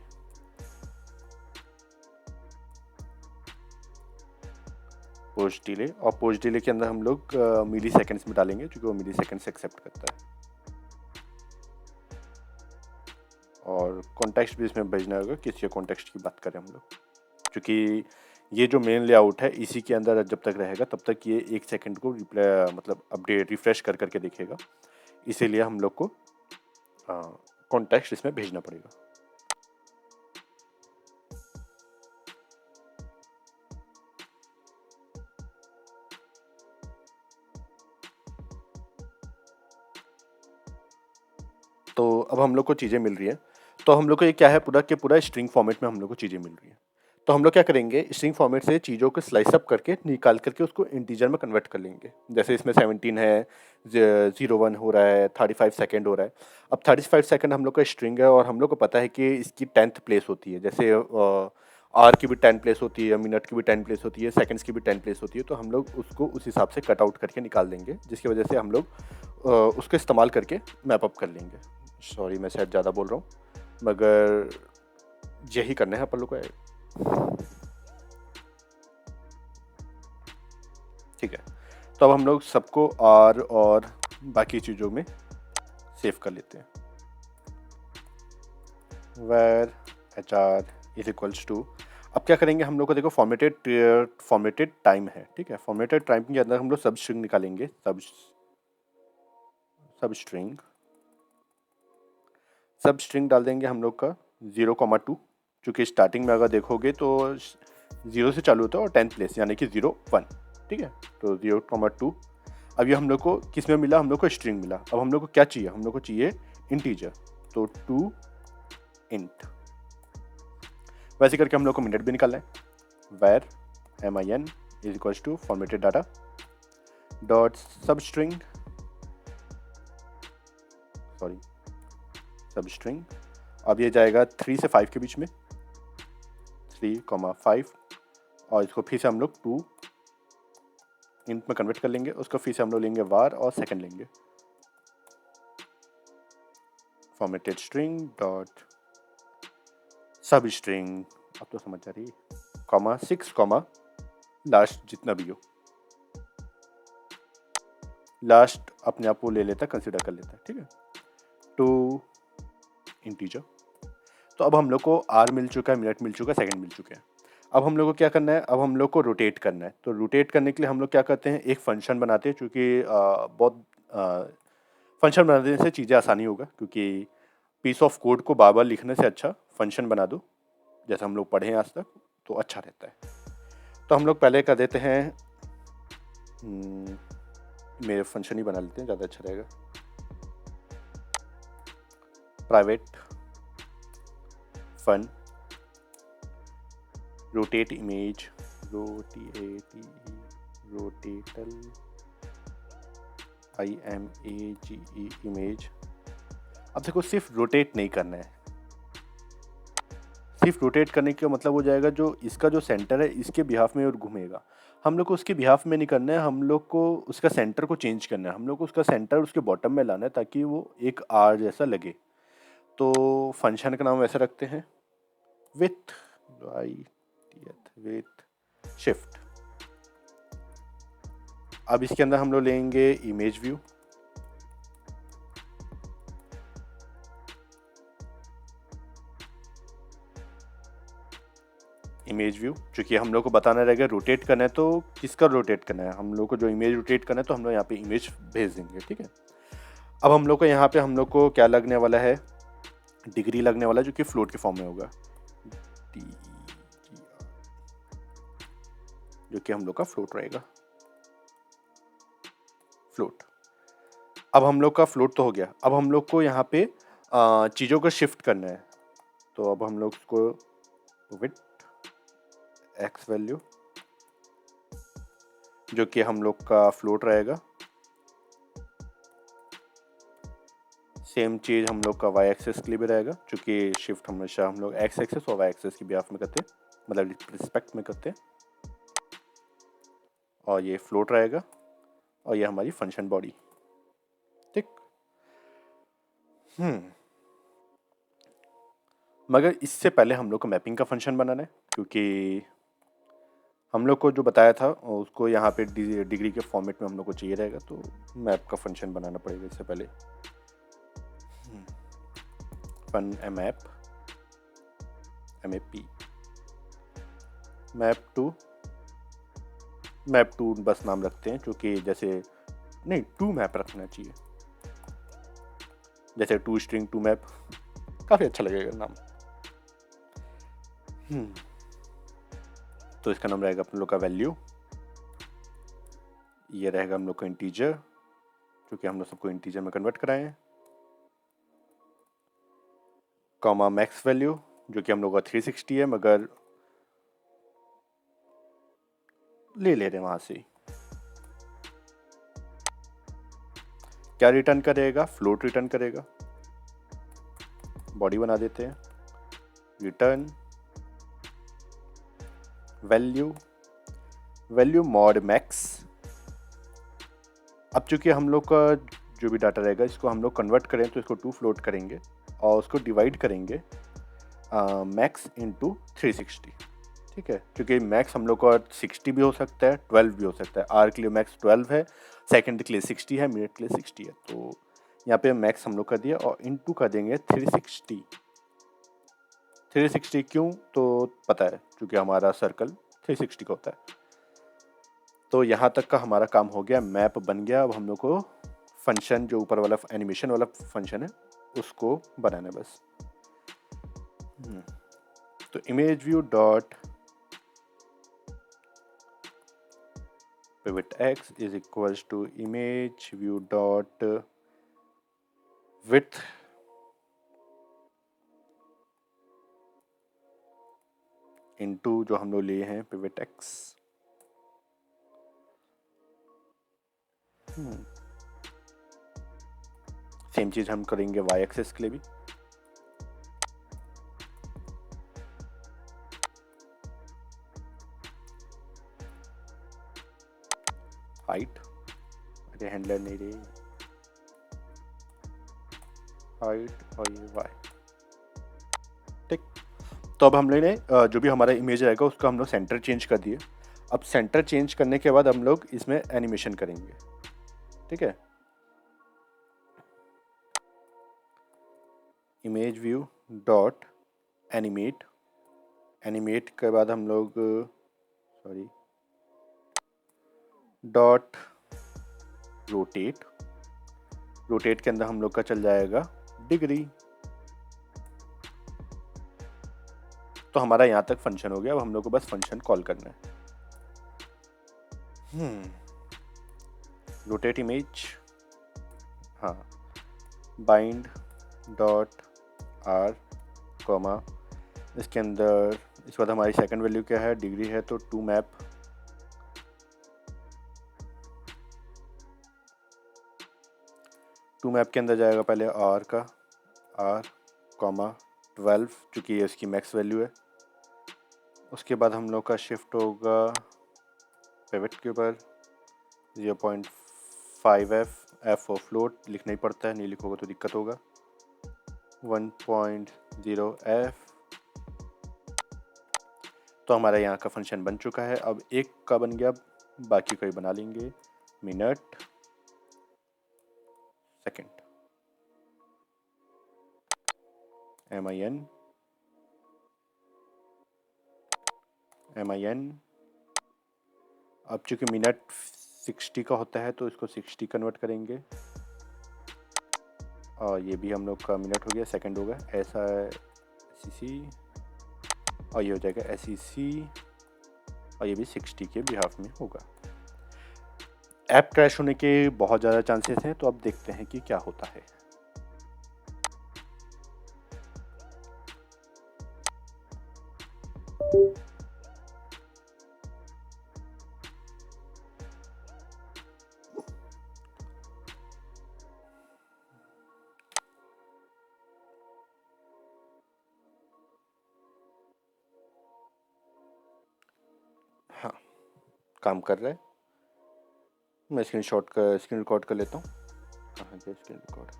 S1: post delay. और पोस्ट डिले के अंदर हम लोग मिली सेकेंड्स में डालेंगे, क्योंकि वो मिली सेकेंड्स एक्सेप्ट करता है। और कॉन्टेक्स्ट भी इसमें भेजना होगा, किसी कॉन्टेक्स्ट की बात करें हम लोग, क्योंकि ये जो मेन लेआउट है इसी के अंदर जब तक रहेगा तब तक ये 1 सेकंड को मतलब अपडेट रिफ्रेश कर करके देखेगा, इसीलिए हम लोग को कॉन्टेक्स्ट इसमें भेजना पड़ेगा। तो अब हम लोग को चीज़ें मिल रही हैं, तो हम लोग को ये क्या है, पूरा के पूरा स्ट्रिंग फॉर्मेट में हम लोग को चीज़ें मिल रही हैं। तो हम लोग क्या करेंगे, स्ट्रिंग फॉर्मेट से चीज़ों को स्लाइस अप करके निकाल करके उसको इंटीजर में कन्वर्ट कर लेंगे। जैसे इसमें 17 है, 01 हो रहा है, 35 सेकेंड हो रहा है। अब 35 सेकेंड हम लोग का स्ट्रिंग है, और हम लोग को पता है कि इसकी 10th प्लेस होती है, जैसे आर की भी 10 प्लेस होती है, मिनट की भी 10 प्लेस होती है, सेकंड्स की भी 10 प्लेस होती है। तो हम लोग उसको उस हिसाब से कट आउट करके निकाल देंगे, जिसकी वजह से हम लोग उसको इस्तेमाल करके मैप अप कर लेंगे। सॉरी, मैं शायद ज़्यादा बोल रहा हूँ, मगर यही करना है अपन लोग को, ठीक है। तो अब हम लोग सबको आर और बाकी चीज़ों में सेव कर लेते हैं। Var HR is equals to, अब क्या करेंगे हम लोग को, देखो फॉर्मेटेड टाइम है, ठीक है। फॉर्मेटेड टाइम के अंदर हम लोग सब स्ट्रिंग निकालेंगे, सब स्ट्रिंग डाल देंगे हम लोग का 0,2, क्योंकि स्टार्टिंग में अगर देखोगे तो 0 से चालू होता है और 10th प्लेस यानी कि 0 1, ठीक है। तो 0,2। अब ये हम लोग को किस में मिला, हम लोग को स्ट्रिंग मिला। अब हम लोग को क्या चाहिए, हम लोग को चाहिए इंटीजर, तो 2 int, वैसे करके हम लोग को मिनट भी निकालना है। where min is equals to formatted data dot substring substring. अब ये जाएगा 3 से 5 के बीच में, 3,5, और इसको फिर से हम लोग 2 इंट में कन्वर्ट कर लेंगे। उसको फिर से हम लोग लेंगे वार और सेकंड लेंगे, फॉर्मेटेड स्ट्रिंग डॉट सब स्ट्रिंग, अब तो समझ आ रही है, कॉमा 6 कॉमा लास्ट जितना भी हो, लास्ट अपने आप वो ले लेता है, कंसिडर कर लेता है, ठीक है, टू इंटीजर। तो अब हम लोग को आर मिल चुका है, मिनट मिल चुका है, सेकंड मिल चुके हैं। अब हम लोग को क्या करना है, अब हम लोग को रोटेट करना है। तो रोटेट करने के लिए हम लोग क्या करते हैं, एक फंक्शन बनाते हैं, क्योंकि बहुत फंक्शन बनाने से चीज़ें आसानी होगा, क्योंकि पीस ऑफ कोड को बार बार लिखने से अच्छा फंक्शन बना दो, जैसे हम लोग पढ़े हैं आज तक, तो अच्छा रहता है। तो हम लोग पहले कर देते हैं, मेरे फंक्शन ही बना लेते हैं, ज़्यादा अच्छा रहेगा। प्राइवेट फन रोटेट इमेज, रोटेटल IMAGE इमेज। अब देखो सिर्फ रोटेट नहीं करना है, सिर्फ रोटेट करने का मतलब हो जाएगा जो इसका जो सेंटर है इसके बिहाफ में और घूमेगा। हम लोग को उसके बिहाफ में नहीं करना है, हम लोग को उसका सेंटर को चेंज करना है, हम लोग को उसका सेंटर उसके बॉटम में लाना है ताकि वो एक आर जैसा लगे। तो फंक्शन का नाम वैसे रखते हैं विथ शिफ्ट। अब इसके अंदर हम लोग लेंगे इमेज व्यू, इमेज व्यू चूँकि हम लोग को बताना रहेगा रोटेट करना है, तो किसका रोटेट करना है, हम लोग को जो इमेज रोटेट करना है, तो हम लोग यहाँ पे इमेज भेज देंगे, ठीक है। अब हम लोग को यहाँ पे हम लोग को क्या लगने वाला है, डिग्री लगने वाला है, जो कि फ्लोट के फॉर्म में होगा, जो कि हम लोग का फ्लोट रहेगा, फ्लोट। अब हम लोग का फ्लोट तो हो गया, अब हम लोग को यहाँ पे चीज़ों को शिफ्ट करना है। तो अब हम लोग को विथ एक्स वैल्यू, जो कि हम लोग का फ्लोट रहेगा, सेम चीज़ हम लोग का वाई एक्सेस के लिए भी रहेगा, क्योंकि शिफ्ट हमेशा हम लोग एक्स एक्सेस और वाई एक्सेस की बिहाफ में करते हैं, मतलब रिस्पेक्ट में करते हैं। और ये फ्लोट रहेगा, और ये हमारी फंक्शन बॉडी, ठीक। मगर इससे पहले हम लोग को मैपिंग का फंक्शन बनाना है, क्योंकि हम लोग को जो बताया था उसको यहाँ पे डिग्री के फॉर्मेट में हम लोग को चाहिए रहेगा, तो मैप का फंक्शन बनाना पड़ेगा इससे पहले। Fun map MAP map to बस नाम रखते हैं, क्योंकि जैसे नहीं टू मैप रखना चाहिए, जैसे टू स्ट्रिंग टू मैप, काफ़ी अच्छा लगेगा नाम। तो इसका नाम रहेगा अपन लोग का वैल्यू, ये रहेगा हम लोग का इंटीजर, क्योंकि हम लोग सबको इंटीजर में कन्वर्ट कराए हैं, कॉमा मैक्स वैल्यू, जो कि हम लोग का 360 है, मगर ले रहे हैं वहाँ से। क्या रिटर्न करेगा, फ्लोट रिटर्न करेगा, बॉडी बना देते हैं, रिटर्न वैल्यू मॉड मैक्स। अब चूंकि हम लोग का जो भी डाटा रहेगा इसको हम लोग कन्वर्ट करें, तो इसको 2 फ्लोट करेंगे और उसको डिवाइड करेंगे मैक्स इंटू 360, ठीक है, क्योंकि मैक्स हम लोग का 60 भी हो सकता है, 12 भी हो सकता है। आर के लिए मैक्स 12 है, सेकंड के लिए 60 है, मिनट के लिए 60 है, तो यहाँ पे मैक्स हम लोग कर दिया और इंटू कर देंगे 360। 360 क्यों, तो पता है क्योंकि हमारा सर्कल 360 का होता है। तो यहाँ तक का हमारा काम हो गया, मैप बन गया। अब हम लोग को फंक्शन जो ऊपर वाला एनिमेशन वाला फंक्शन है उसको बनाना है बस। तो image view dot pivot x is equals to image view dot width into जो हम लोग लिए हैं पिवट एक्स। सेम चीज़ हम करेंगे वाई एक्सेस के लिए भी। हाइट, अरे हैंडलर नहीं रही, हाइट और ये वाई। ठीक, तो अब हम लोग ने जो भी हमारा इमेज रहेगा उसका हम लोग सेंटर चेंज कर दिए। अब सेंटर चेंज करने के बाद हम लोग इसमें एनिमेशन करेंगे। ठीक है, image view dot animate, animate के बाद हम लोग सॉरी डॉट रोटेट, रोटेट के अंदर हम लोग का चल जाएगा डिग्री। तो हमारा यहाँ तक फंक्शन हो गया। अब हम लोग को बस फंक्शन कॉल करना है। रोटेट इमेज, हाँ, बाइंड डॉट आर कॉमा, इसके अंदर इसके बाद हमारी सेकंड वैल्यू क्या है, डिग्री है, तो टू मैप, टू मैप के अंदर जाएगा पहले आर का, आर कॉमा 12 चूँकि ये इसकी मैक्स वैल्यू है। उसके बाद हम लोग का शिफ्ट होगा पिवट के ऊपर 0.5f, एफ और फ्लोट लिखना ही पड़ता है, नहीं लिखोगे तो दिक्कत होगा। 1.0f, तो हमारा यहाँ का फंक्शन बन चुका है। अब एक का बन गया, बाकी का ही बना लेंगे। Minute second, MIN। अब चूँकि मिनट 60 का होता है तो इसको 60 कन्वर्ट करेंगे, और ये भी हम लोग का मिनट हो गया, सेकंड होगा SICC, और ये हो जाएगा SEC, और ये भी 60 के बिहाफ में होगा। ऐप क्रैश होने के बहुत ज़्यादा चांसेस हैं, तो अब देखते हैं कि क्या होता है। हाँ, काम कर रहा है। मैं स्क्रीन रिकॉर्ड कर लेता हूँ। कहाँ गया स्क्रीन रिकॉर्ड,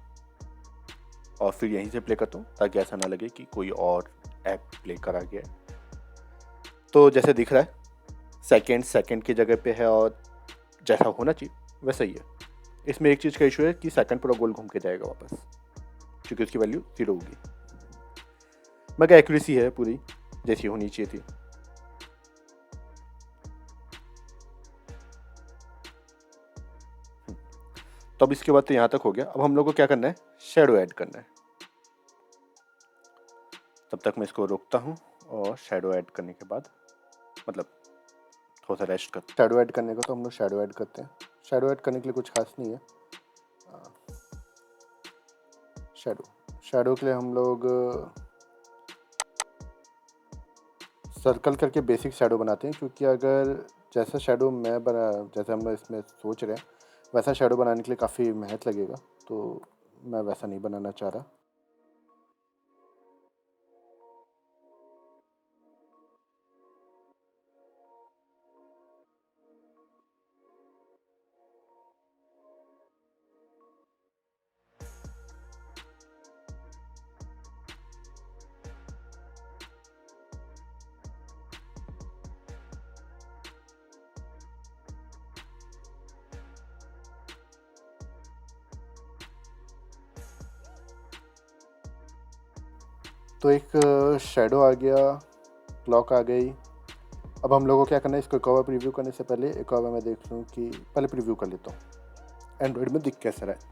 S1: और फिर यहीं से प्ले करता हूँ ताकि ऐसा ना लगे कि कोई और ऐप प्ले करा गया है। तो जैसे दिख रहा है सेकंड की जगह पे है, और जैसा होना चाहिए वैसा ही है। इसमें एक चीज़ का इशू है कि सेकंड पूरा गोल घूम के जाएगा वापस, क्योंकि उसकी वैल्यू 0 होगी। मगर एक्यूरेसी है पूरी जैसी होनी चाहिए थी। तो अब इसके बाद तो यहाँ तक हो गया। अब हम लोग को क्या करना है, शेडो ऐड करना है। तब तक मैं इसको रोकता हूँ, और शेडो ऐड करने के बाद मतलब थोड़ा सा रेस्ट करते हैं। शेडो ऐड करने का तो हम लोग शेडो ऐड करते हैं। शेडो ऐड करने के लिए कुछ खास नहीं है। शेडो के लिए हम लोग सर्कल करके बेसिक शेडो बनाते हैं, क्योंकि अगर जैसा शेडो जैसे हम लोग इसमें सोच रहे हैं वैसा शेडो बनाने के लिए काफ़ी मेहनत लगेगा, तो मैं वैसा नहीं बनाना चाह रहा। तो एक शेडो आ गया, क्लॉक आ गई। अब हम लोगों को क्या करना है, इसको एक और प्रीव्यू करने से पहले एक और मैं देख लूँ कि पहले प्रीव्यू कर लेता हूँ एंड्रॉइड में दिख कैसा रहा है।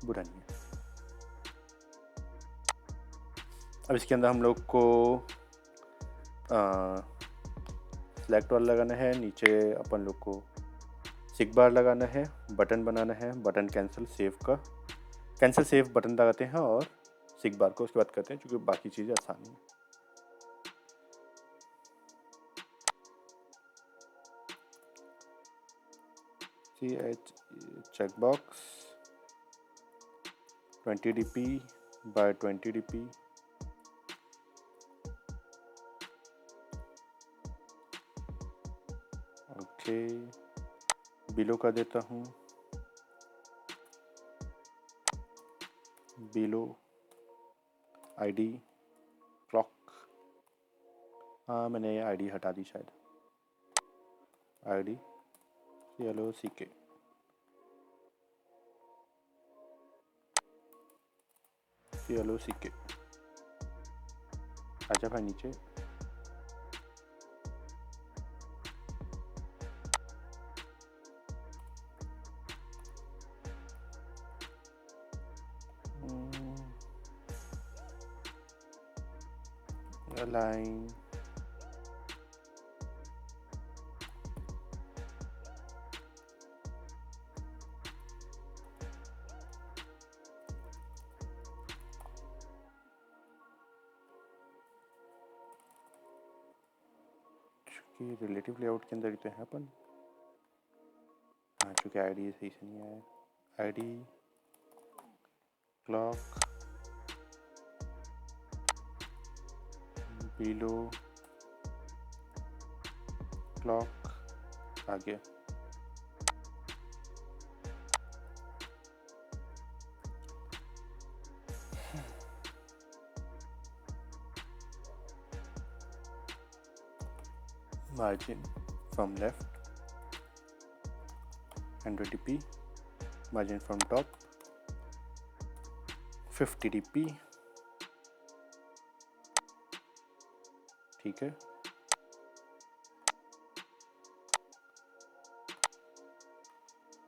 S1: बुरा नहीं है। अब इसके अंदर हम लोग को सेलेक्ट वाला लगाना है, नीचे अपन लोग को सिक बार लगाना है, बटन बनाना है, बटन कैंसिल सेव का, कैंसिल सेव बटन लगाते हैं और सिक बार को उसके बाद करते हैं, क्योंकि बाकी चीज़ें आसान है। CH check box 20 dp by 20 dp, okay. Below का देता हूँ, बिलो आईडी क्लॉक, हाँ मैंने ये आईडी हटा दी शायद, आईडी CLOCK, CLOCK। आजा भाई नीचे, अलाइन, कि रिलेटिव लेआउट के अंदर तो है अपन, हाँ चूँकि आईडी सही से नहीं आया, आईडी क्लॉक बिलो क्लॉक आ गया। Margin from left 100 dp, margin from top 50 dp, ठीक है।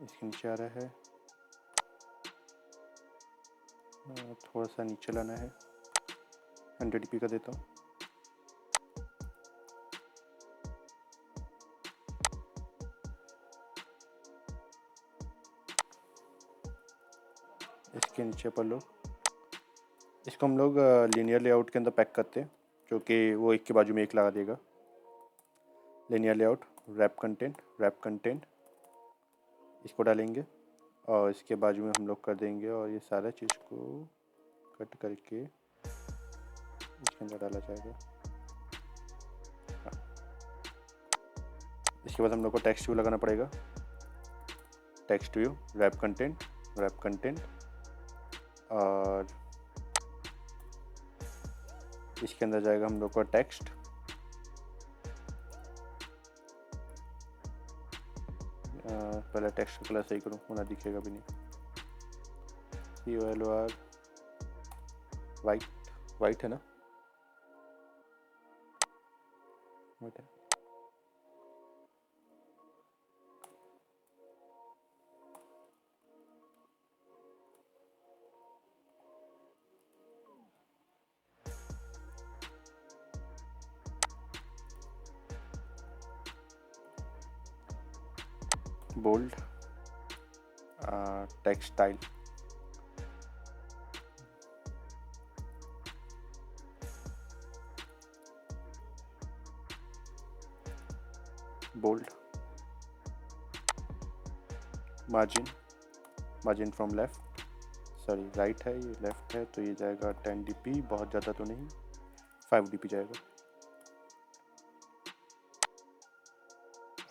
S1: इसके नीचे आ रहा है, थोड़ा सा नीचे लाना है, 100 dp का देता हूँ, इसके नीचे पर लोग, इसको हम लोग लीनियर लेआउट के अंदर पैक करते हैं, जो कि वो एक के बाजू में एक लगा देगा। लीनियर लेआउट रैप कंटेंट इसको डालेंगे और इसके बाजू में हम लोग कर देंगे, और ये सारा चीज़ को कट करके इसके अंदर डाला जाएगा। इसके बाद हम लोग को टेक्स्ट व्यू लगाना पड़ेगा, टेक्स्ट व्यू रैप कंटेंट, और इसके अंदर जाएगा हम लोग का टेक्स्ट, पहले टेक्स्ट का कलर सही करूँ, वरना दिखेगा भी नहीं। COLOR वाइट है ना, वाइट है। Bold text style, bold, margin from left, sorry right है, ये लेफ्ट है, तो ये जाएगा 10 dp, बहुत ज़्यादा तो नहीं, 5 dp जाएगा।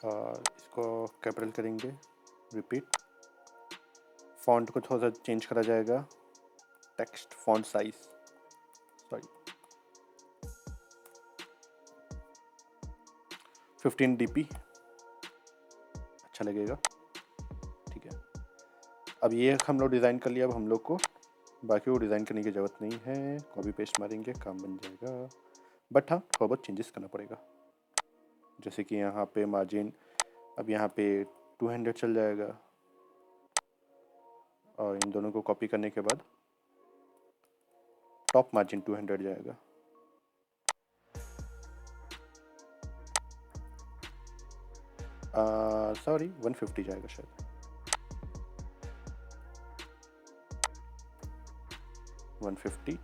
S1: और इसको कैपिटल करेंगे, रिपीट, फॉन्ट को थोड़ा सा चेंज करा जाएगा, text font size, sorry 15 dp अच्छा लगेगा, ठीक है। अब ये हम लोग डिज़ाइन कर लिया, अब हम लोग को बाकी वो डिज़ाइन करने की ज़रूरत नहीं है, कॉपी पेस्ट मारेंगे काम बन जाएगा। बट हाँ थोड़ा बहुत चेंजेस करना पड़ेगा, जैसे कि यहाँ पे मार्जिन, अब यहाँ पे 200 चल जाएगा, और इन दोनों को कॉपी करने के बाद टॉप मार्जिन 200 जाएगा। सॉरी 150 जाएगा शायद, 150।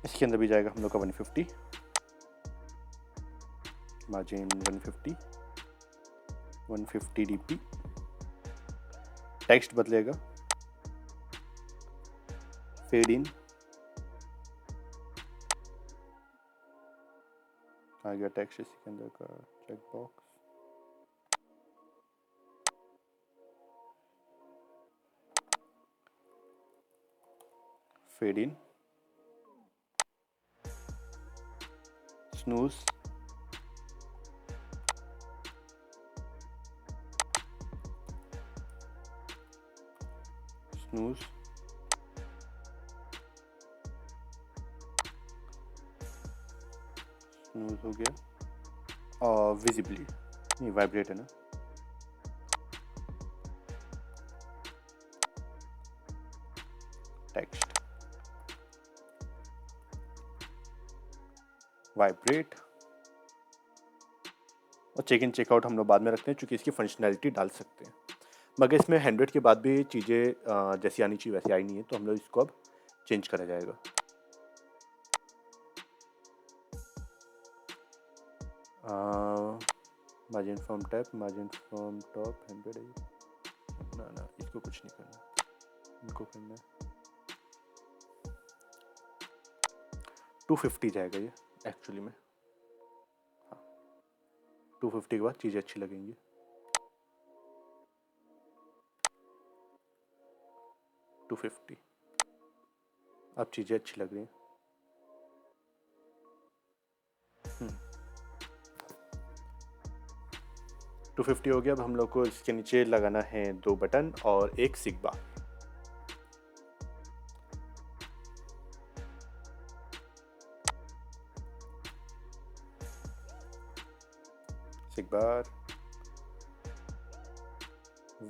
S1: इसके अंदर भी जाएगा हम लोग का 150, मार्जिन 150, 150 डीपी। टेक्स्ट बदलेगा, फेड इन आ गया टेक्स्ट इसी के अंदर का, check box. Fade in, snooze, snooze, snooze हो गया। और विजिबली नहीं, वाइब्रेट है ना, टेक्स्ट, वाइब्रेट। और चेक इन चेकआउट हम लोग बाद में रखते हैं क्योंकि इसकी फंक्शनैलिटी डाल सकते हैं, मगर इसमें 100 के बाद भी चीज़ें जैसी आनी चाहिए वैसी आई नहीं है, तो हम लोग इसको अब चेंज करा जाएगा। Margin from tap, margin from top 100 है। ना इसको कुछ नहीं करना, इनको करना है 250 जाएगा ये एक्चुअली में। हाँ, 250 के बाद चीज़ें अच्छी लगेंगी। अब चीज़ें अच्छी लग रही हैं। 250 हो गया। अब हम लोग को इसके नीचे लगाना है 2 बटन और एक सिग्बा। सिग्बार,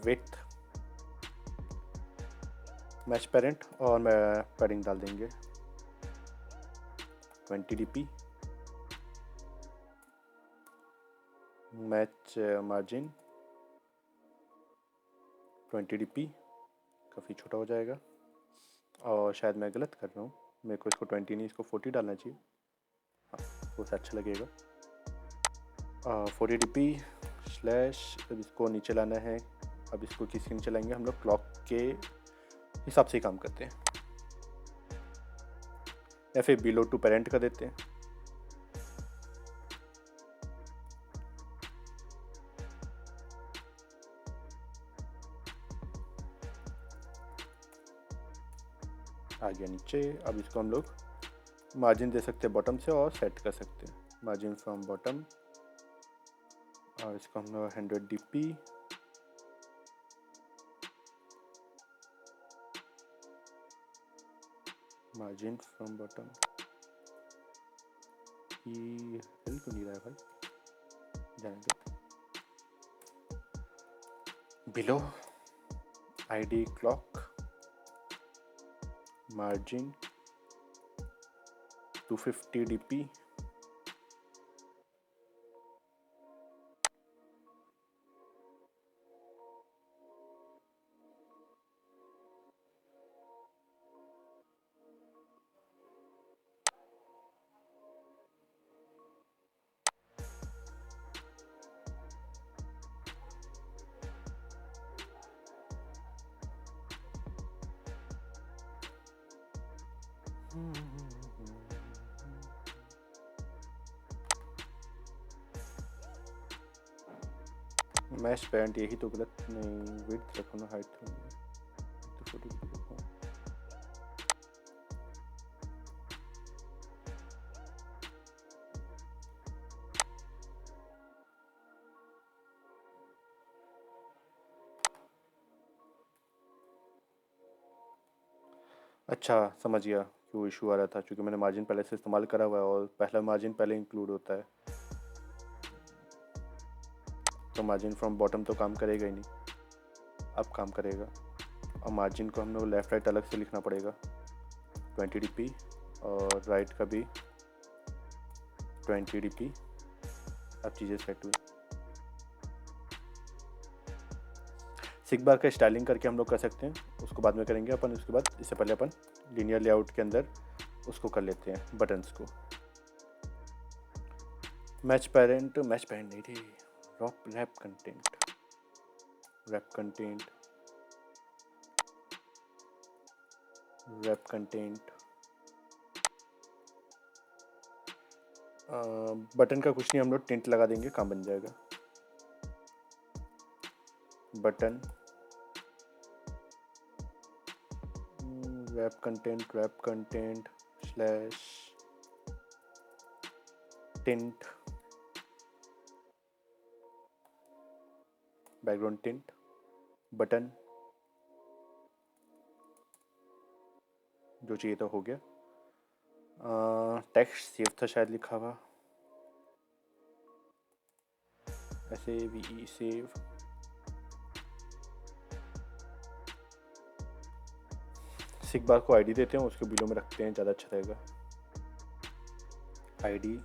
S1: विड्थ, मैच पेरेंट और मैं पैडिंग डाल देंगे 20 dp। मैच मार्जिन 20 dp, काफ़ी छोटा हो जाएगा और शायद मैं गलत कर रहा हूँ, मेरे को इसको 20 नहीं इसको 40 डालना चाहिए। हाँ, वो अच्छा लगेगा। 40 dp स्लैश, अब इसको नीचे लाना है। अब इसको किसके नीचे लाएंगे, हम लोग क्लॉक के हिसाब से ही काम करते हैं, या फिर बिलो टू पेरेंट कर देते हैं। आ गया नीचे। अब इसको हम लोग मार्जिन दे सकते हैं बॉटम से और सेट कर सकते हैं, मार्जिन फ्रॉम बॉटम, और इसको हम लोग 100 dp, मार्जिन फ्रॉम बॉटम। ये हिल क्यों नहीं रहा है भाई, जाने दो। Below ID clock, margin 250 dp, match parent यही तो गलत नहीं, विड्थ रखो ना, हाइट तो 40 dp रखो। अच्छा समझ गया क्यों इशू आ रहा था, क्योंकि मैंने मार्जिन पहले से इस्तेमाल करा हुआ है और पहला मार्जिन पहले इंक्लूड होता है, तो मार्जिन फ्रॉम बॉटम तो काम करेगा ही नहीं, अब काम करेगा। और मार्जिन को हम लोग लेफ़्ट राइट अलग से लिखना पड़ेगा। 20 dp और राइट का भी 20 dp। अब चीज़ें सेट हुई। सिक बार का स्टाइलिंग करके हम लोग कर सकते हैं, उसको बाद में करेंगे अपन। उसके बाद इससे पहले अपन लीनियर लेआउट के अंदर उसको कर लेते हैं, बटन्स को। मैच पेरेंट नहीं थी, रैप कंटेंट। बटन का कुछ नहीं, हम लोग टिंट लगा देंगे, काम बन जाएगा। Button wrap content slash tint, background tint, button जो चाहिए तो हो गया। टेक्स्ट सेव था शायद लिखा हुआ, SAVE सेव। सिक बार को आईडी देते हैं, उसके बिलो में रखते हैं, ज़्यादा अच्छा रहेगा। आईडी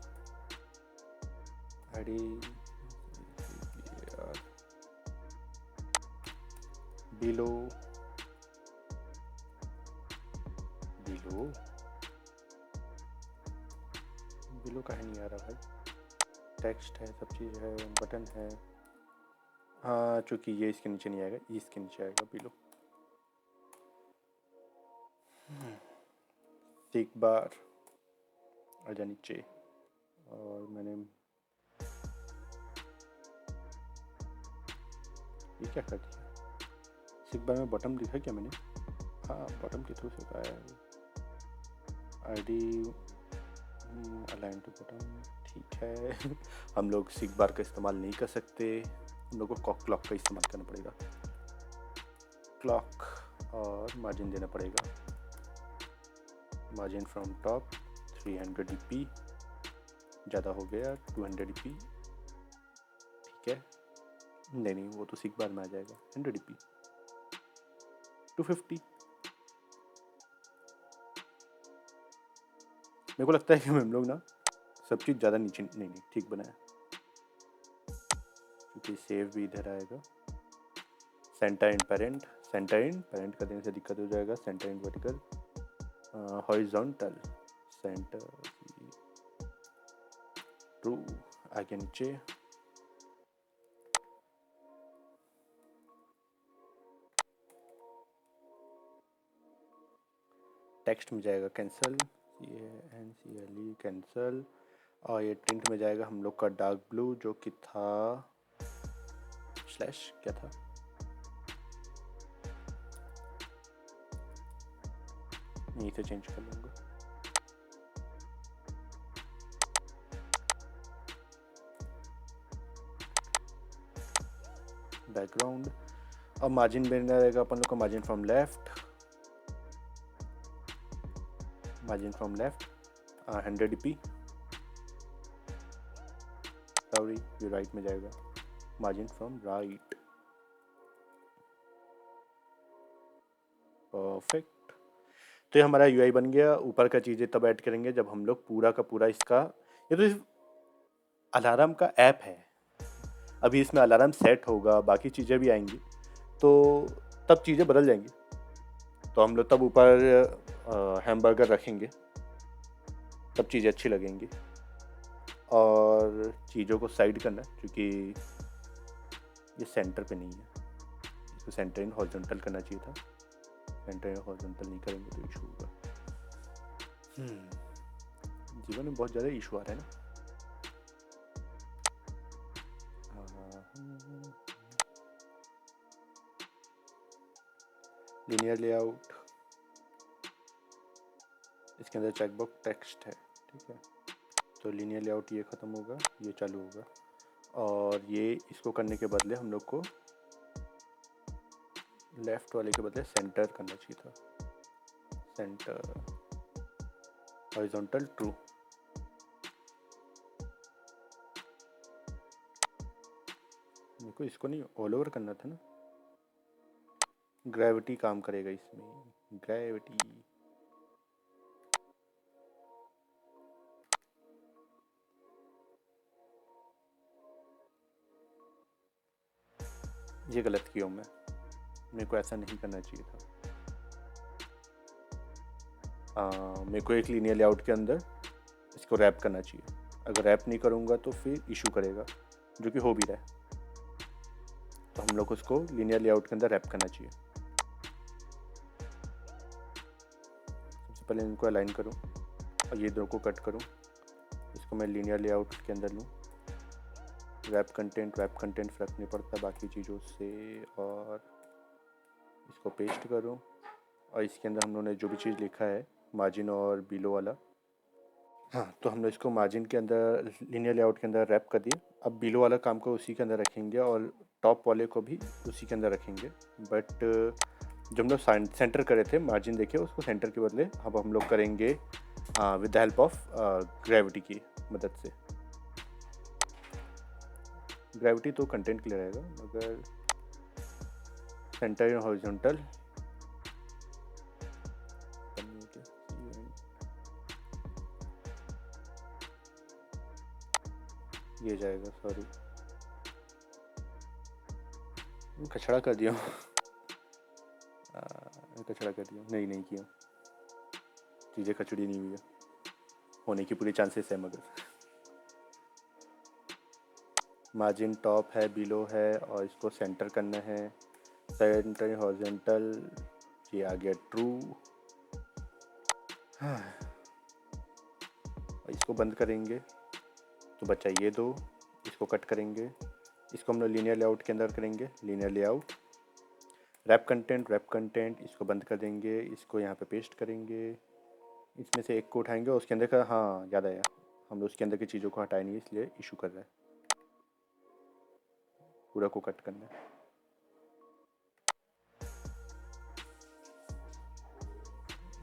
S1: बिलो कहीं नहीं आ रहा भाई। टेक्स्ट है, सब चीज़ है, बटन है। हाँ, चूँकि ये इसके नीचे नहीं आएगा, ये इसके नीचे आएगा बिलो। सिक बार आजा नीचे, और मैंने ये क्या कर दिया? सिक बार में बॉटम लिखा क्या मैंने? हाँ, बॉटम के थ्रू से पाया। आईडी अलाइन टू बॉटम, ठीक है। हम लोग सिक बार का इस्तेमाल नहीं कर सकते, हम लोग को क्लॉक का इस्तेमाल करना पड़ेगा। क्लॉक और मार्जिन देना पड़ेगा। मार्जिन फ्रॉम टॉप 300 dp, ज़्यादा हो गया 200 dp, ठीक है। नहीं, वो तो सिक बार में आ जाएगा। 100 dp 250। मेरे को लगता है कि हम लोग ना सब चीज़ ज़्यादा नीचे नहीं ठीक बनाया, क्योंकि सेव भी इधर आएगा। सेंटर इन पेरेंट का देने से दिक्कत हो जाएगा। Centre in vertical, horizontal centre true, आगे नीचे। टेक्स्ट में जाएगा कैंसल, CANCLE कैंसल। और ये टिंट में जाएगा हम लोग का डार्क ब्लू, जो कि था स्लैश क्या था, यहीं से चेंज कर लूँगा। बैकग्राउंड। अब मार्जिन बनना रहेगा अपन लोग का, margin from left 100 dp। Sorry, ये राइट में जाएगा, मार्जिन फ्रॉम राइट। परफेक्ट। तो ये हमारा UI बन गया। ऊपर का चीज़ें तब ऐड करेंगे जब हम लोग पूरा का पूरा इसका, ये तो सिर्फ अलार्म का ऐप है, अभी इसमें अलार्म सेट होगा, बाकी चीज़ें भी आएंगी, तो तब चीज़ें बदल जाएंगी। तो हम लोग तब ऊपर हैमबर्गर रखेंगे, तब चीज़ें अच्छी लगेंगी। और चीज़ों को साइड करना, क्योंकि ये सेंटर पे नहीं है, इसको सेंटर इन हॉरिजॉन्टल करना चाहिए था। सेंटर इन हॉरिजॉन्टल नहीं करेंगे तो इशू होगा। जीवन में बहुत ज़्यादा इशू आ रहा है ना। लीनियर लेआउट, इसके अंदर चेकबॉक्स टेक्स्ट है, ठीक है। तो लीनियर लेआउट ये ख़त्म होगा, ये चालू होगा, और ये इसको करने के बदले हम लोग को लेफ़्ट वाले के बदले सेंटर करना चाहिए था। Centre horizontal true. मेरे को इसको नहीं ऑल ओवर करना था ना, ग्रेविटी काम करेगा इसमें, ग्रेविटी ये गलत किया हूँ मैं, मेरे को ऐसा नहीं करना चाहिए था। मेरे को एक लीनियर लेआउट के अंदर इसको रैप करना चाहिए। अगर रैप नहीं करूँगा तो फिर इशू करेगा, जो कि हो भी रहा है। तो हम लोग उसको लीनियर लेआउट के अंदर रैप करना चाहिए। सबसे पहले इनको अलाइन करूँ और ये दो को कट करूँ। इसको मैं लीनियर लेआउट के अंदर लूँ। रैप कंटेंट फ़र्क नहीं पड़ता बाकी चीज़ों से, और इसको पेस्ट करूँ। और इसके अंदर हम लोगों ने जो भी चीज़ लिखा है मार्जिन और बिलो वाला, हाँ, तो हम लोग इसको मार्जिन के अंदर लीनियर लेआउट के अंदर रैप कर दिए। अब बिलो वाला काम को उसी के अंदर रखेंगे और टॉप वाले को भी उसी के अंदर रखेंगे। बट जब हम लोग सेंटर करे थे मार्जिन देखिए, उसको सेंटर के बदले अब हम लोग करेंगे with the help of gravity की मदद से। ग्रेविटी तो कंटेंट के लिए रहेगा, मगर सेंटर इन हॉरिजॉन्टल ये जाएगा। सॉरी, कचड़ा कर दिया कचड़ा कर दिया, नहीं किया, चीज़ें कचड़ी नहीं हुई है, होने की पूरी चांसेस है। मगर मार्जिन टॉप है, बिलो है, और इसको सेंटर करना है। सेंटर हॉरिजॉन्टल, ये आ गया ट्रू। हाँ, और इसको बंद करेंगे तो बचा ये दो। इसको कट करेंगे, इसको हम लोग लीनियर लेआउट के अंदर करेंगे। लीनियर लेआउट, रैप कंटेंट, इसको बंद कर देंगे। इसको यहाँ पे पेस्ट करेंगे। इसमें से एक को उठाएंगे और उसके अंदर का, हाँ याद आया, हम लोग उसके अंदर की चीज़ों को हटाए नहीं, इसलिए इशू कर रहा है। पूरा को कट करना है।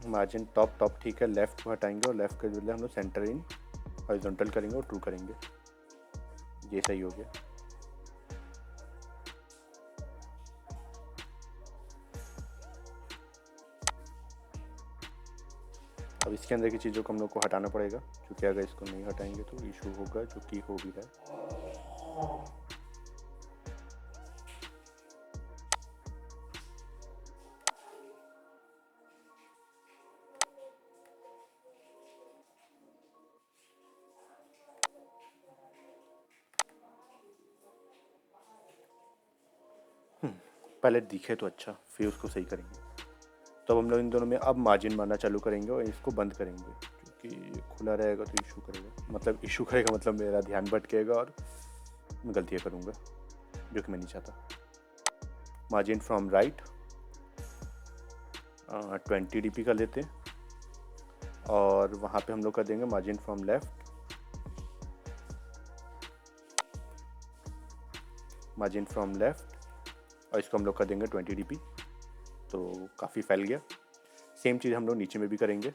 S1: मार्जिन टॉप ठीक है, लेफ़्ट को हटाएंगे और लेफ़्ट के बदले हम लोग सेंटर इन हॉरिजॉन्टल करेंगे और ट्रू करेंगे। ये सही हो गया। अब इसके अंदर की चीज़ों को हम लोग को हटाना पड़ेगा, क्योंकि अगर इसको नहीं हटाएंगे तो इशू होगा, जो कि हो भी रहा है। पहले दिखे तो अच्छा, फिर उसको सही करेंगे। तो हम लोग इन दोनों में अब मार्जिन मारना चालू करेंगे और इसको बंद करेंगे, क्योंकि खुला रहेगा तो इशू करेगा, मतलब मेरा ध्यान भटकेगा और मैं गलतियाँ करूँगा, जो कि मैं नहीं चाहता। मार्जिन फ्रॉम राइट 20 dp कर लेते हैं, और वहाँ पे हम लोग कर देंगे मार्जिन फ्रॉम लेफ्ट और इसको हम लोग कर देंगे 20 dp। तो काफ़ी फैल गया। सेम चीज़ हम लोग नीचे में भी करेंगे।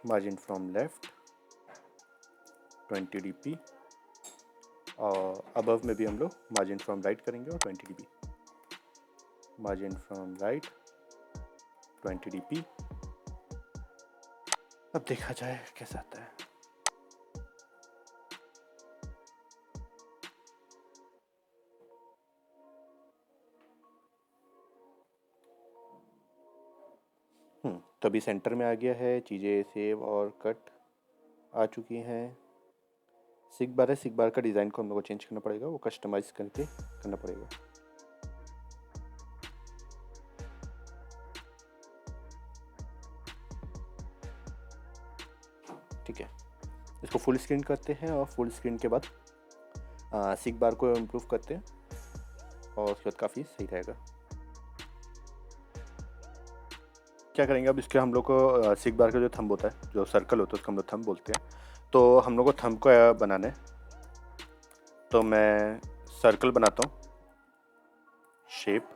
S1: मार्जिन फ्रॉम लेफ्ट 20 dp, और अबव में भी हम लोग मार्जिन फ्रॉम राइट करेंगे और 20 dp। Margin from right 20 dp। अब देखा जाए कैसा आता है। तो अभी सेंटर में आ गया है, चीज़ें सेव और कट आ चुकी हैं। सिग बार का डिज़ाइन को हम लोग को चेंज करना पड़ेगा, वो कस्टमाइज़ करके करना पड़ेगा। ठीक है, इसको फुल स्क्रीन करते हैं और फुल स्क्रीन के बाद सिग बार को इम्प्रूव करते हैं, और उसके बाद काफ़ी सही रहेगा। क्या करेंगे अब, इसके हम लोग को सिग बार का जो थंब होता है, जो सर्कल होता है, उसको हम लोग थंब बोलते हैं। तो हम लोग को थंब को बनाना है, तो मैं सर्कल बनाता हूँ, शेप,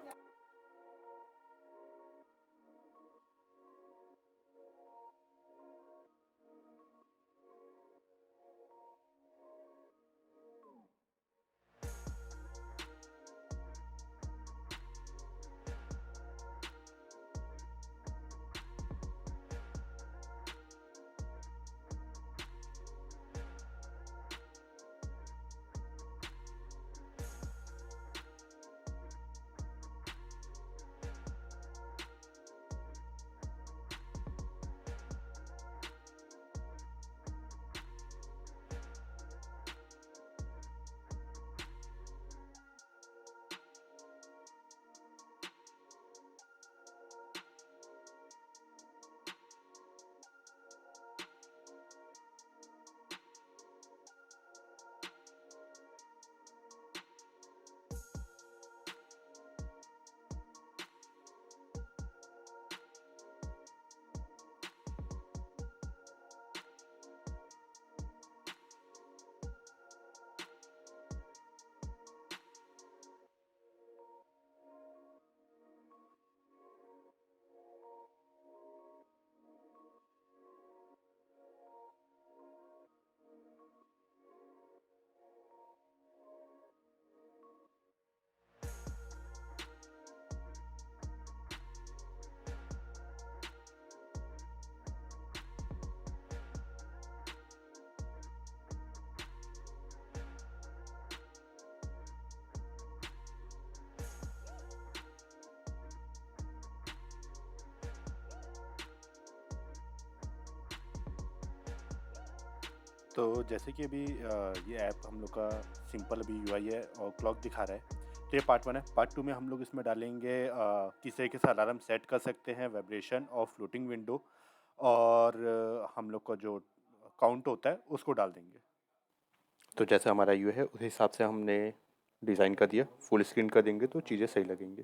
S1: तो जैसे कि अभी ये ऐप हम लोग का सिंपल अभी यूआई है और क्लॉक दिखा रहा है। तो ये पार्ट 1 है। पार्ट 2 में हम लोग इसमें डालेंगे किस तरीके से अलार्म सेट कर सकते हैं, वाइब्रेशन और फ्लोटिंग विंडो, और हम लोग का जो काउंट होता है उसको डाल देंगे। तो जैसा हमारा यूआई है उस हिसाब से हमने डिज़ाइन कर दिया। फुल स्क्रीन कर देंगे तो चीज़ें सही लगेंगी।